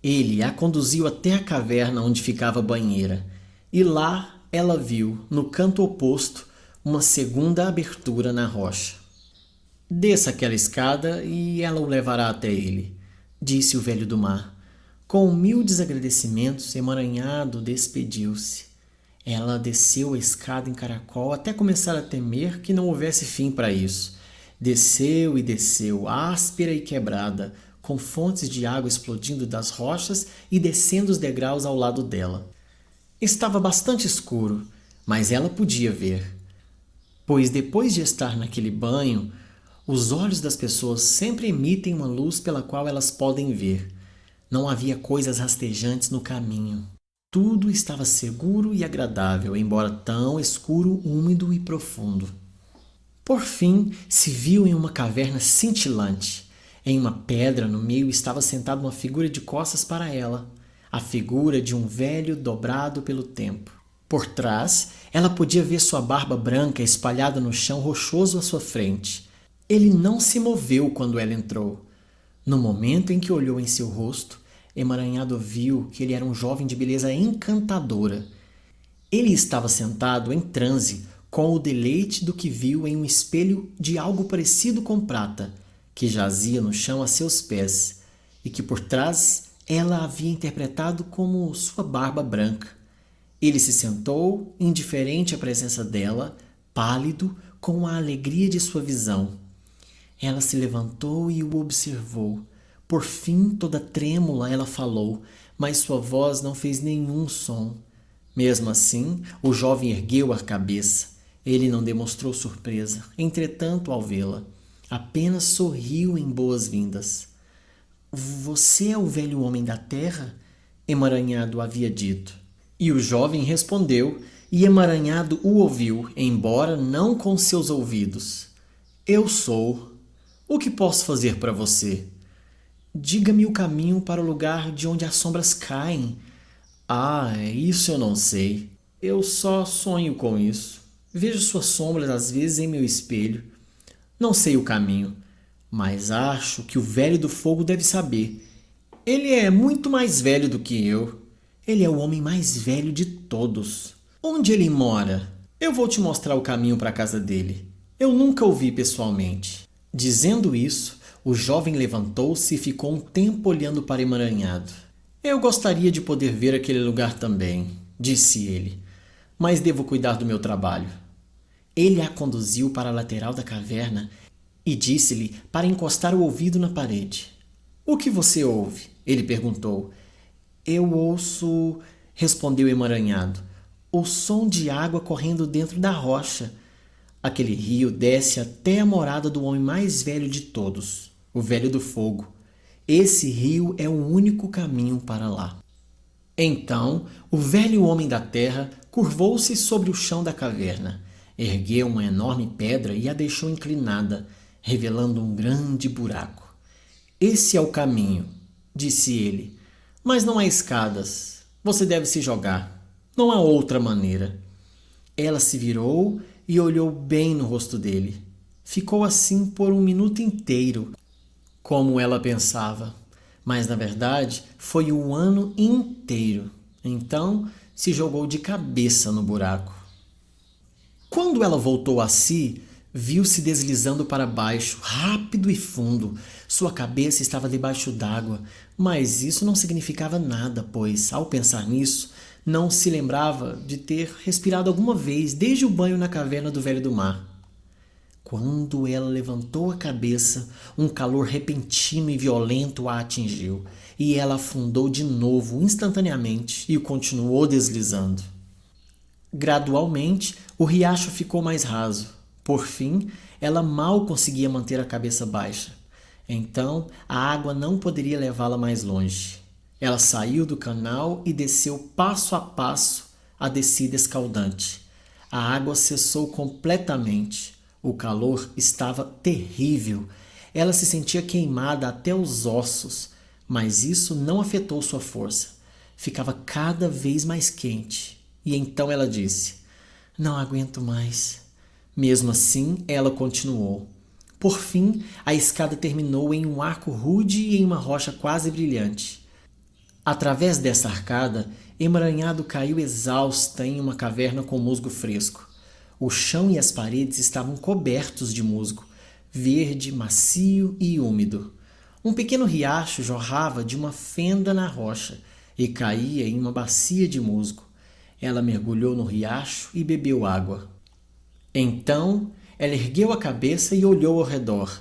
Ele a conduziu até a caverna onde ficava a banheira, e lá ela viu, no canto oposto, uma segunda abertura na rocha. Desça aquela escada e ela o levará até ele, disse o velho do mar. Com humildes agradecimentos, Emaranhado despediu-se. Ela desceu a escada em caracol até começar a temer que não houvesse fim para isso. Desceu e desceu, áspera e quebrada, com fontes de água explodindo das rochas e descendo os degraus ao lado dela. Estava bastante escuro, mas ela podia ver, pois depois de estar naquele banho, os olhos das pessoas sempre emitem uma luz pela qual elas podem ver. Não havia coisas rastejantes no caminho. Tudo estava seguro e agradável, embora tão escuro, úmido e profundo. Por fim, se viu em uma caverna cintilante. Em uma pedra no meio estava sentada uma figura de costas para ela, a figura de um velho dobrado pelo tempo. Por trás, ela podia ver sua barba branca espalhada no chão rochoso à sua frente. Ele não se moveu quando ela entrou. No momento em que olhou em seu rosto, Emaranhado viu que ele era um jovem de beleza encantadora. Ele estava sentado em transe, com o deleite do que viu em um espelho de algo parecido com prata, que jazia no chão a seus pés, e que por trás ela havia interpretado como sua barba branca. Ele se sentou, indiferente à presença dela, pálido, com a alegria de sua visão. Ela se levantou e o observou. Por fim, toda trêmula, ela falou, mas sua voz não fez nenhum som. Mesmo assim, o jovem ergueu a cabeça. Ele não demonstrou surpresa, entretanto, ao vê-la. Apenas sorriu em boas-vindas. Você é o velho homem da terra? Emaranhado havia dito. E o jovem respondeu, e Emaranhado o ouviu, embora não com seus ouvidos. Eu sou. O que posso fazer para você? Diga-me o caminho para o lugar de onde as sombras caem. Isso eu não sei. Eu só sonho com isso. Vejo suas sombras às vezes em meu espelho. Não sei o caminho, mas acho que o velho do fogo deve saber. Ele é muito mais velho do que eu. Ele é o homem mais velho de todos. Onde ele mora? Eu vou te mostrar o caminho para a casa dele. Eu nunca o vi pessoalmente. Dizendo isso, o jovem levantou-se e ficou um tempo olhando para Emaranhado. Eu gostaria de poder ver aquele lugar também, disse ele, mas devo cuidar do meu trabalho. Ele a conduziu para a lateral da caverna e disse-lhe para encostar o ouvido na parede. O que você ouve? Ele perguntou. Eu ouço, respondeu Emaranhado, o som de água correndo dentro da rocha. Aquele rio desce até a morada do homem mais velho de todos, o velho do fogo. Esse rio é o único caminho para lá. Então, o velho homem da terra curvou-se sobre o chão da caverna, ergueu uma enorme pedra e a deixou inclinada, revelando um grande buraco. Esse é o caminho, disse ele, mas não há escadas. Você deve se jogar. Não há outra maneira. Ela se virou e olhou bem no rosto dele. Ficou assim por um minuto inteiro, como ela pensava, mas na verdade foi um ano inteiro. Então se jogou de cabeça no buraco. Quando ela voltou a si, viu-se deslizando para baixo, rápido e fundo. Sua cabeça estava debaixo d'água, mas isso não significava nada, pois, ao pensar nisso, Não se lembrava de ter respirado alguma vez desde o banho na caverna do Velho do Mar. Quando ela levantou a cabeça, um calor repentino e violento a atingiu, e ela afundou de novo instantaneamente e continuou deslizando. Gradualmente, o riacho ficou mais raso. Por fim, ela mal conseguia manter a cabeça baixa. Então, a água não poderia levá-la mais longe. Ela saiu do canal e desceu passo a passo a descida escaldante. A água cessou completamente. O calor estava terrível. Ela se sentia queimada até os ossos, mas isso não afetou sua força. Ficava cada vez mais quente. E então ela disse: "Não aguento mais." Mesmo assim, ela continuou. Por fim, a escada terminou em um arco rude e em uma rocha quase brilhante. Através dessa arcada, Emaranhado caiu exausta em uma caverna com musgo fresco. O chão e as paredes estavam cobertos de musgo, verde, macio e úmido. Um pequeno riacho jorrava de uma fenda na rocha e caía em uma bacia de musgo. Ela mergulhou no riacho e bebeu água. Então, ela ergueu a cabeça e olhou ao redor.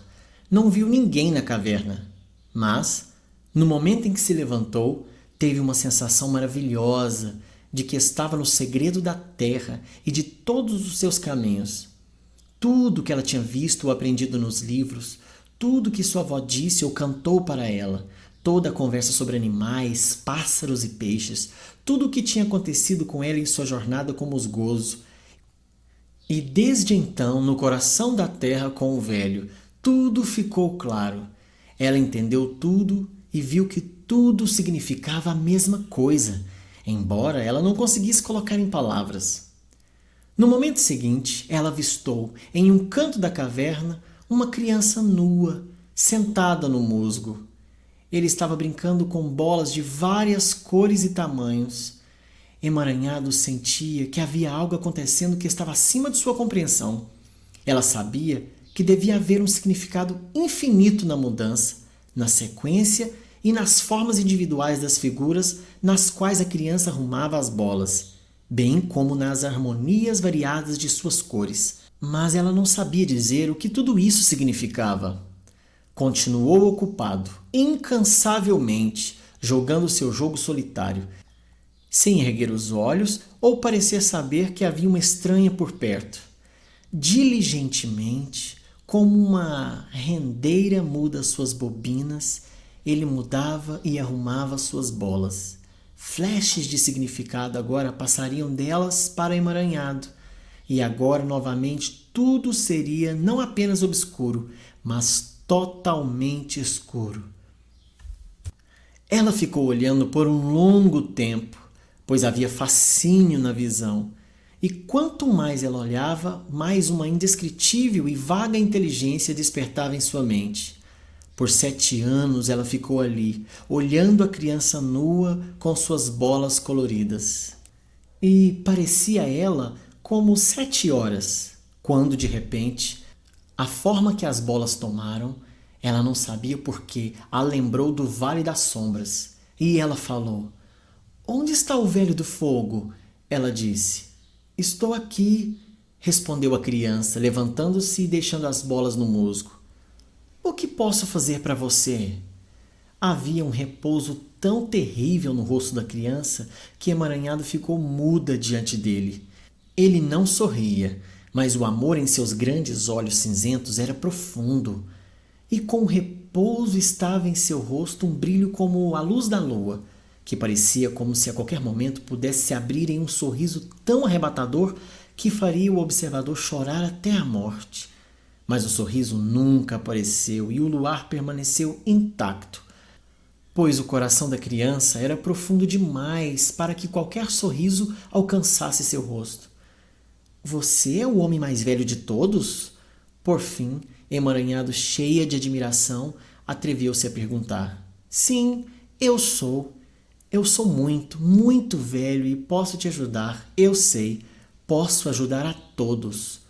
Não viu ninguém na caverna, mas, no momento em que se levantou, teve uma sensação maravilhosa de que estava no segredo da terra e de todos os seus caminhos. Tudo que ela tinha visto ou aprendido nos livros, tudo que sua avó disse ou cantou para ela, toda a conversa sobre animais, pássaros e peixes, tudo o que tinha acontecido com ela em sua jornada com musgoso. E desde então, no coração da terra com o velho, tudo ficou claro. Ela entendeu tudo e viu que tudo significava a mesma coisa, embora ela não conseguisse colocar em palavras. No momento seguinte, ela avistou, em um canto da caverna, uma criança nua, sentada no musgo. Ele estava brincando com bolas de várias cores e tamanhos. Emaranhado sentia que havia algo acontecendo que estava acima de sua compreensão. Ela sabia que devia haver um significado infinito na mudança, na sequência e nas formas individuais das figuras nas quais a criança arrumava as bolas, bem como nas harmonias variadas de suas cores. Mas ela não sabia dizer o que tudo isso significava. Continuou ocupado, incansavelmente, jogando seu jogo solitário, sem erguer os olhos ou parecer saber que havia uma estranha por perto. Diligentemente, como uma rendeira muda suas bobinas, ele mudava e arrumava suas bolas. Flashes de significado agora passariam delas para Emaranhado, e agora novamente tudo seria não apenas obscuro, mas totalmente escuro. Ela ficou olhando por um longo tempo, pois havia fascínio na visão. E quanto mais ela olhava, mais uma indescritível e vaga inteligência despertava em sua mente. Por 7 anos ela ficou ali, olhando a criança nua com suas bolas coloridas. E parecia a ela como 7 horas, quando de repente, a forma que as bolas tomaram, ela não sabia por que a lembrou do Vale das Sombras. E ela falou: "Onde está o velho do fogo?" Ela disse. "Estou aqui", respondeu a criança, levantando-se e deixando as bolas no musgo. "O que posso fazer para você?" Havia um repouso tão terrível no rosto da criança que Emaranhado ficou muda diante dele. Ele não sorria, mas o amor em seus grandes olhos cinzentos era profundo. E com o repouso estava em seu rosto um brilho como a luz da lua, que parecia como se a qualquer momento pudesse se abrir em um sorriso tão arrebatador que faria o observador chorar até a morte. Mas o sorriso nunca apareceu e o luar permaneceu intacto, pois o coração da criança era profundo demais para que qualquer sorriso alcançasse seu rosto. "Você é o homem mais velho de todos?" Por fim, Emaranhado, cheia de admiração, atreveu-se a perguntar. "Sim, eu sou. Eu sou muito, muito velho e posso te ajudar. Eu sei, posso ajudar a todos."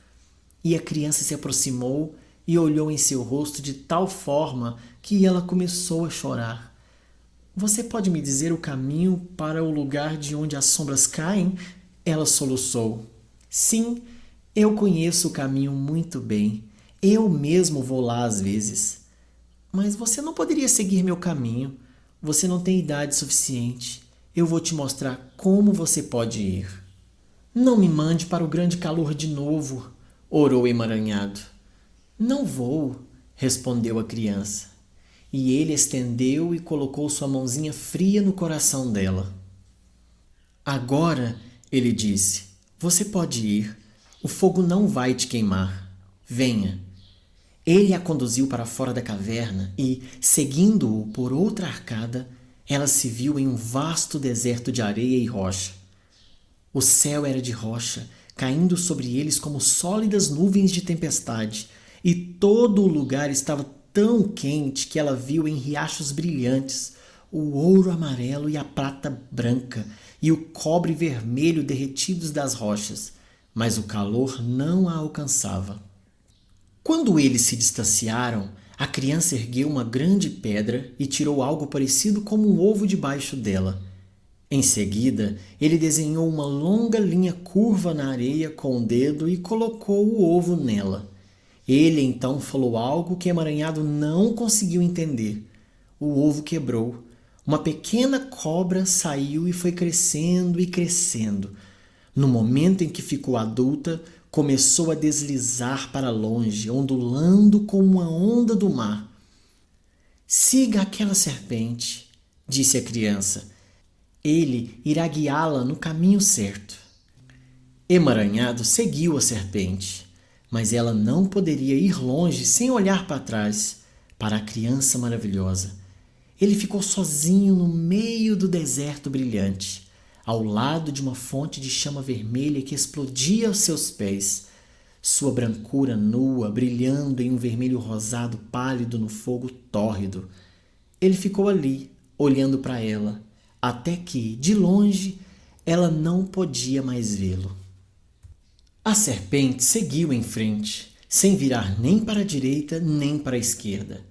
E a criança se aproximou e olhou em seu rosto de tal forma que ela começou a chorar. Você pode me dizer o caminho para o lugar de onde as sombras caem? Ela soluçou. Sim, eu conheço o caminho muito bem. Eu mesmo vou lá às vezes. Mas você não poderia seguir meu caminho. Você não tem idade suficiente. Eu vou te mostrar como você pode ir. Não me mande para o grande calor de novo, orou emaranhado. Não vou, respondeu a criança. E ele estendeu e colocou sua mãozinha fria no coração dela. Agora, ele disse, você pode ir. O fogo não vai te queimar. Venha. Ele a conduziu para fora da caverna e, seguindo-o por outra arcada, ela se viu em um vasto deserto de areia e rocha. O céu era de rocha, caindo sobre eles como sólidas nuvens de tempestade, e todo o lugar estava tão quente que ela viu em riachos brilhantes o ouro amarelo e a prata branca e o cobre vermelho derretidos das rochas, mas o calor não a alcançava. Quando eles se distanciaram, a criança ergueu uma grande pedra e tirou algo parecido como um ovo debaixo dela. Em seguida, ele desenhou uma longa linha curva na areia com o dedo e colocou o ovo nela. Ele então falou algo que Emaranhado não conseguiu entender. O ovo quebrou. Uma pequena cobra saiu e foi crescendo e crescendo. No momento em que ficou adulta, começou a deslizar para longe, ondulando como uma onda do mar. Siga aquela serpente, disse a criança. Ele irá guiá-la no caminho certo. Emaranhado seguiu a serpente, mas ela não poderia ir longe sem olhar para trás, para a criança maravilhosa. Ele ficou sozinho no meio do deserto brilhante, ao lado de uma fonte de chama vermelha que explodia aos seus pés, sua brancura nua brilhando em um vermelho rosado pálido no fogo tórrido. Ele ficou ali, olhando para ela, até que, de longe, ela não podia mais vê-lo. A serpente seguiu em frente, sem virar nem para a direita nem para a esquerda.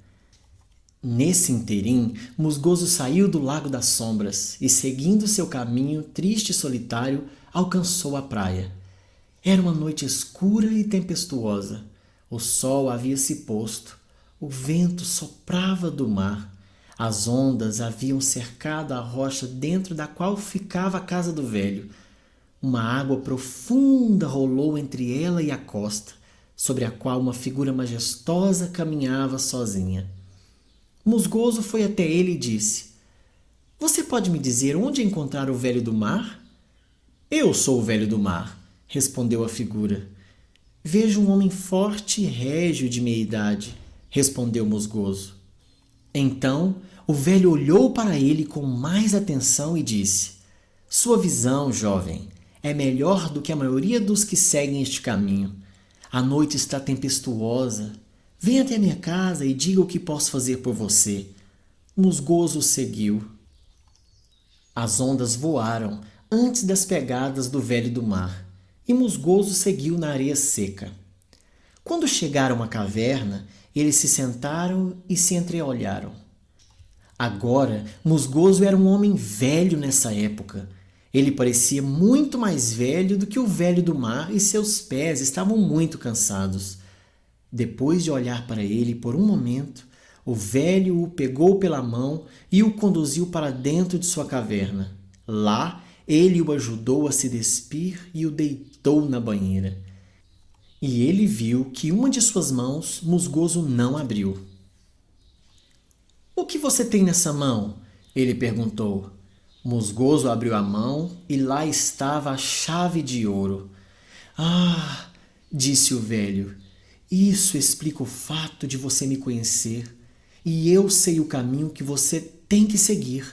Nesse interim, Musgoso saiu do Lago das Sombras e, seguindo seu caminho triste e solitário, alcançou a praia. Era uma noite escura e tempestuosa. O sol havia se posto. O vento soprava do mar. As ondas haviam cercado a rocha dentro da qual ficava a casa do velho. Uma água profunda rolou entre ela e a costa, sobre a qual uma figura majestosa caminhava sozinha. Musgoso foi até ele e disse: Você pode me dizer onde encontrar o velho do mar? Eu sou o velho do mar, respondeu a figura. Vejo um homem forte e régio de meia idade, respondeu Musgoso. Então o velho olhou para ele com mais atenção e disse: Sua visão, jovem, é melhor do que a maioria dos que seguem este caminho. A noite está tempestuosa. Venha até minha casa e diga o que posso fazer por você. Musgoso seguiu. As ondas voaram antes das pegadas do velho do mar, e Musgoso seguiu na areia seca. Quando chegaram à caverna, eles se sentaram e se entreolharam. Agora, Musgoso era um homem velho nessa época. Ele parecia muito mais velho do que o velho do mar e seus pés estavam muito cansados. Depois de olhar para ele por um momento, o velho o pegou pela mão e o conduziu para dentro de sua caverna. Lá, ele o ajudou a se despir e o deitou na banheira. E ele viu que uma de suas mãos Musgoso não abriu. O que você tem nessa mão? Ele perguntou. Musgoso abriu a mão e lá estava a chave de ouro. Ah, disse o velho, isso explica o fato de você me conhecer e eu sei o caminho que você tem que seguir.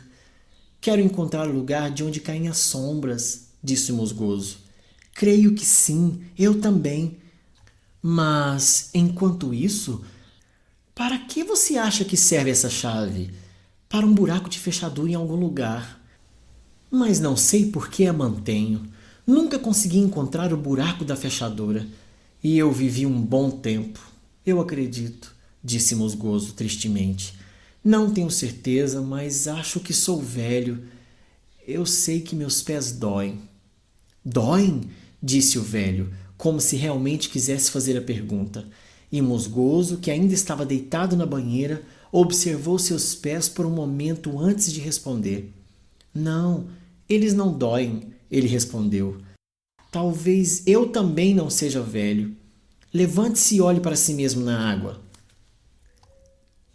Quero encontrar o lugar de onde caem as sombras, disse Musgoso. Creio que sim, eu também. Mas, enquanto isso, para que você acha que serve essa chave? Para um buraco de fechadura em algum lugar. Mas não sei por que a mantenho. Nunca consegui encontrar o buraco da fechadura. E eu vivi um bom tempo. Eu acredito, disse Musgoso tristemente. Não tenho certeza, mas acho que sou velho. Eu sei que meus pés doem. Doem? Disse o velho, como se realmente quisesse fazer a pergunta. E Musgoso, que ainda estava deitado na banheira, observou seus pés por um momento antes de responder. Não, eles não doem, ele respondeu. Talvez eu também não seja velho. Levante-se e olhe para si mesmo na água.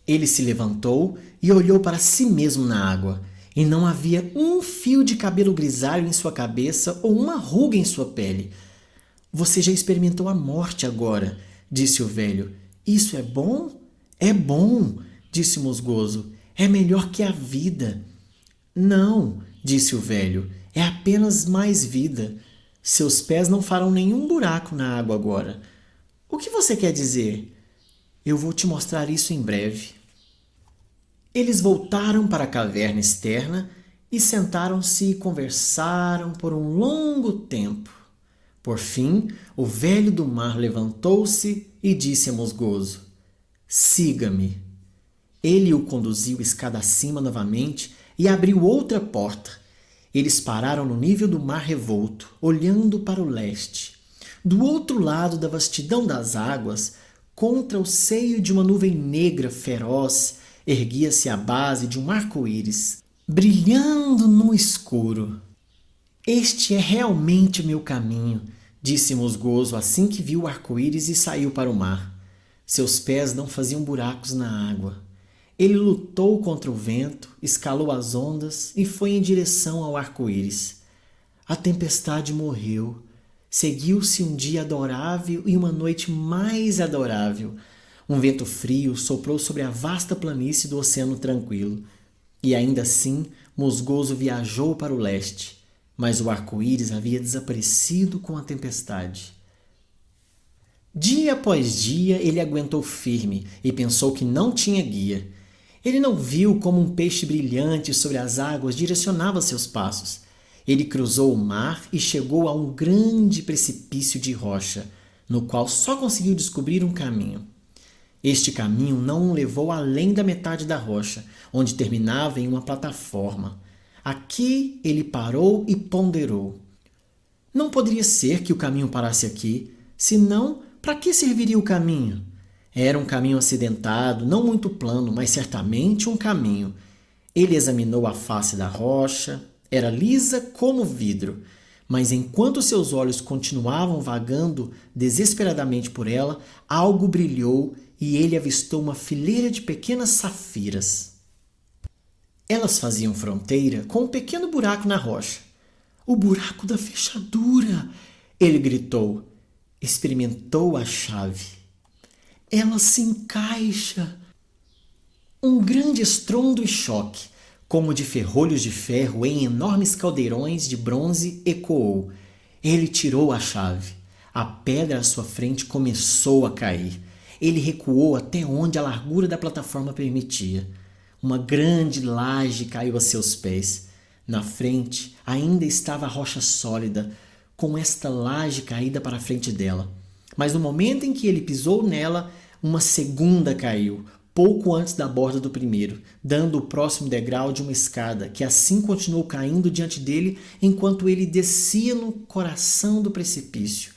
Ele se levantou e olhou para si mesmo na água, e não havia um fio de cabelo grisalho em sua cabeça ou uma ruga em sua pele. Você já experimentou a morte agora, disse o velho. Isso é bom? É bom, disse o musgoso. É melhor que a vida. Não, disse o velho, é apenas mais vida. Seus pés não farão nenhum buraco na água agora. O que você quer dizer? Eu vou te mostrar isso em breve. Eles voltaram para a caverna externa e sentaram-se e conversaram por um longo tempo. Por fim, o velho do mar levantou-se e disse a Musgoso: Siga-me. Ele o conduziu escada acima novamente e abriu outra porta. Eles pararam no nível do mar revolto, olhando para o leste. Do outro lado da vastidão das águas, contra o seio de uma nuvem negra feroz, erguia-se a base de um arco-íris, brilhando no escuro. Este é realmente o meu caminho, disse Musgoso assim que viu o arco-íris e saiu para o mar. Seus pés não faziam buracos na água. Ele lutou contra o vento, escalou as ondas e foi em direção ao arco-íris. A tempestade morreu. Seguiu-se um dia adorável e uma noite mais adorável. Um vento frio soprou sobre a vasta planície do Oceano Tranquilo. E ainda assim, Musgoso viajou para o leste. Mas o arco-íris havia desaparecido com a tempestade. Dia após dia, ele aguentou firme e pensou que não tinha guia. Ele não viu como um peixe brilhante sobre as águas direcionava seus passos. Ele cruzou o mar e chegou a um grande precipício de rocha, no qual só conseguiu descobrir um caminho. Este caminho não o levou além da metade da rocha, onde terminava em uma plataforma. Aqui ele parou e ponderou. Não poderia ser que o caminho parasse aqui, senão, para que serviria o caminho? Era um caminho acidentado, não muito plano, mas certamente um caminho. Ele examinou a face da rocha. Era lisa como vidro, mas enquanto seus olhos continuavam vagando desesperadamente por ela, algo brilhou e ele avistou uma fileira de pequenas safiras. Elas faziam fronteira com um pequeno buraco na rocha. O buraco da fechadura! Ele gritou. Experimentou a chave. Ela se encaixa. Um grande estrondo e choque, como de ferrolhos de ferro em enormes caldeirões de bronze, ecoou. Ele tirou a chave. A pedra à sua frente começou a cair. Ele recuou até onde a largura da plataforma permitia. Uma grande laje caiu a seus pés. Na frente ainda estava a rocha sólida, com esta laje caída para a frente dela. Mas no momento em que ele pisou nela, uma segunda caiu, pouco antes da borda do primeiro, dando o próximo degrau de uma escada, que assim continuou caindo diante dele enquanto ele descia no coração do precipício.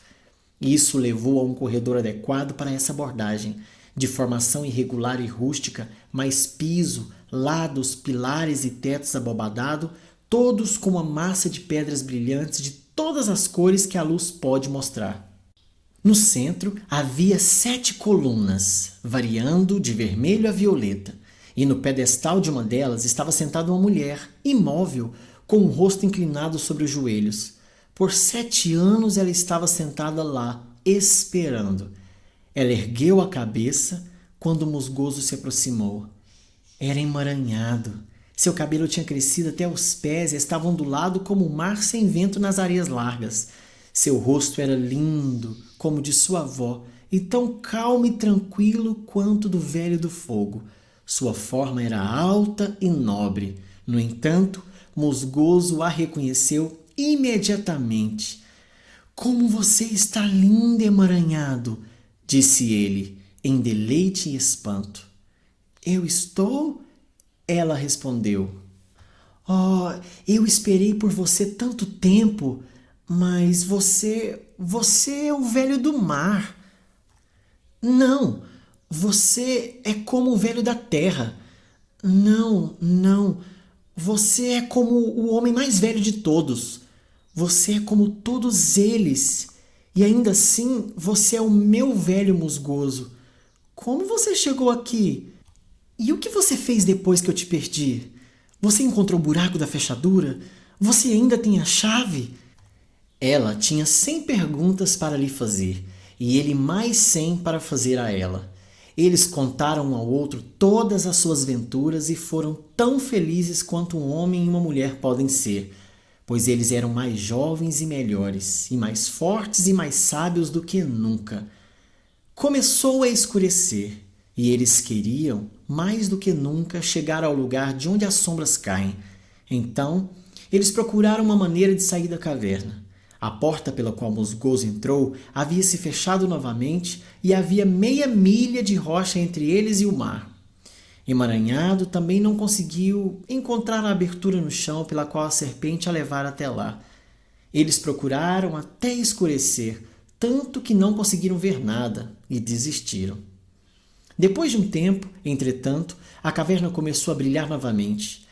Isso levou a um corredor adequado para essa abordagem, de formação irregular e rústica, mas piso, lados, pilares e tetos abobadados, todos com uma massa de pedras brilhantes de todas as cores que a luz pode mostrar. No centro havia 7 colunas, variando de vermelho a violeta, e no pedestal de uma delas estava sentada uma mulher, imóvel, com o rosto inclinado sobre os joelhos. Por 7 anos ela estava sentada lá, esperando. Ela ergueu a cabeça quando o musgoso se aproximou. Era emaranhado. Seu cabelo tinha crescido até os pés e estava ondulado como o mar sem vento nas areias largas. Seu rosto era lindo, como de sua avó, e tão calmo e tranquilo quanto do velho do fogo. Sua forma era alta e nobre. No entanto, Musgoso a reconheceu imediatamente. Como você está lindo, emaranhado, disse ele, em deleite e espanto. Eu estou? Ela respondeu: Oh, eu esperei por você tanto tempo, mas você é o velho do mar. Não, você é como o velho da terra. Não, não, você é como o homem mais velho de todos. Você é como todos eles. E ainda assim, você é o meu velho musgoso. Como você chegou aqui? E o que você fez depois que eu te perdi? Você encontrou o buraco da fechadura? Você ainda tem a chave? Ela tinha 100 perguntas para lhe fazer, e ele mais 100 para fazer a ela. Eles contaram um ao outro todas as suas aventuras e foram tão felizes quanto um homem e uma mulher podem ser, pois eles eram mais jovens e melhores, e mais fortes e mais sábios do que nunca. Começou a escurecer, e eles queriam, mais do que nunca, chegar ao lugar de onde as sombras caem. Então, eles procuraram uma maneira de sair da caverna. A porta pela qual Musgoso entrou havia se fechado novamente e havia meia milha de rocha entre eles e o mar. Emaranhado também não conseguiu encontrar a abertura no chão pela qual a serpente a levara até lá. Eles procuraram até escurecer, tanto que não conseguiram ver nada e desistiram. Depois de um tempo, entretanto, a caverna começou a brilhar novamente.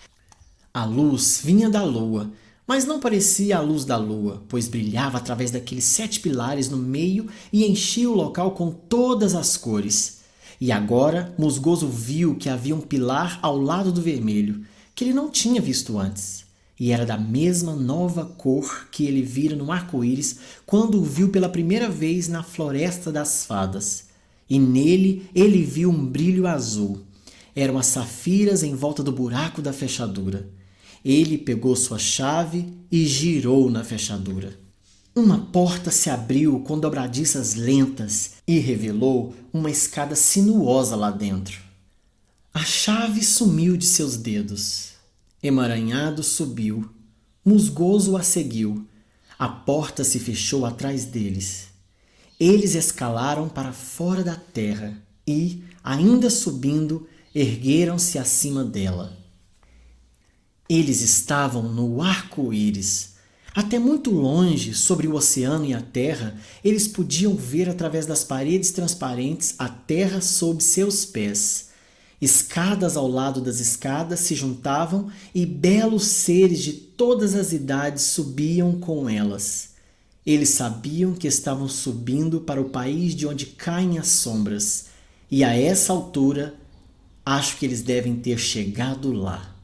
A luz vinha da lua, mas não parecia a luz da lua, pois brilhava através daqueles 7 pilares no meio e enchia o local com todas as cores. E agora Musgoso viu que havia um pilar ao lado do vermelho, que ele não tinha visto antes. E era da mesma nova cor que ele vira no arco-íris quando o viu pela primeira vez na Floresta das Fadas. E nele ele viu um brilho azul. Eram as safiras em volta do buraco da fechadura. Ele pegou sua chave e girou na fechadura. Uma porta se abriu com dobradiças lentas e revelou uma escada sinuosa lá dentro. A chave sumiu de seus dedos. Emaranhado subiu. Musgoso a seguiu. A porta se fechou atrás deles. Eles escalaram para fora da terra e, ainda subindo, ergueram-se acima dela. Eles estavam no arco-íris. Até muito longe, sobre o oceano e a terra, eles podiam ver através das paredes transparentes a terra sob seus pés. Escadas ao lado das escadas se juntavam e belos seres de todas as idades subiam com elas. Eles sabiam que estavam subindo para o país de onde caem as sombras, e a essa altura, acho que eles devem ter chegado lá.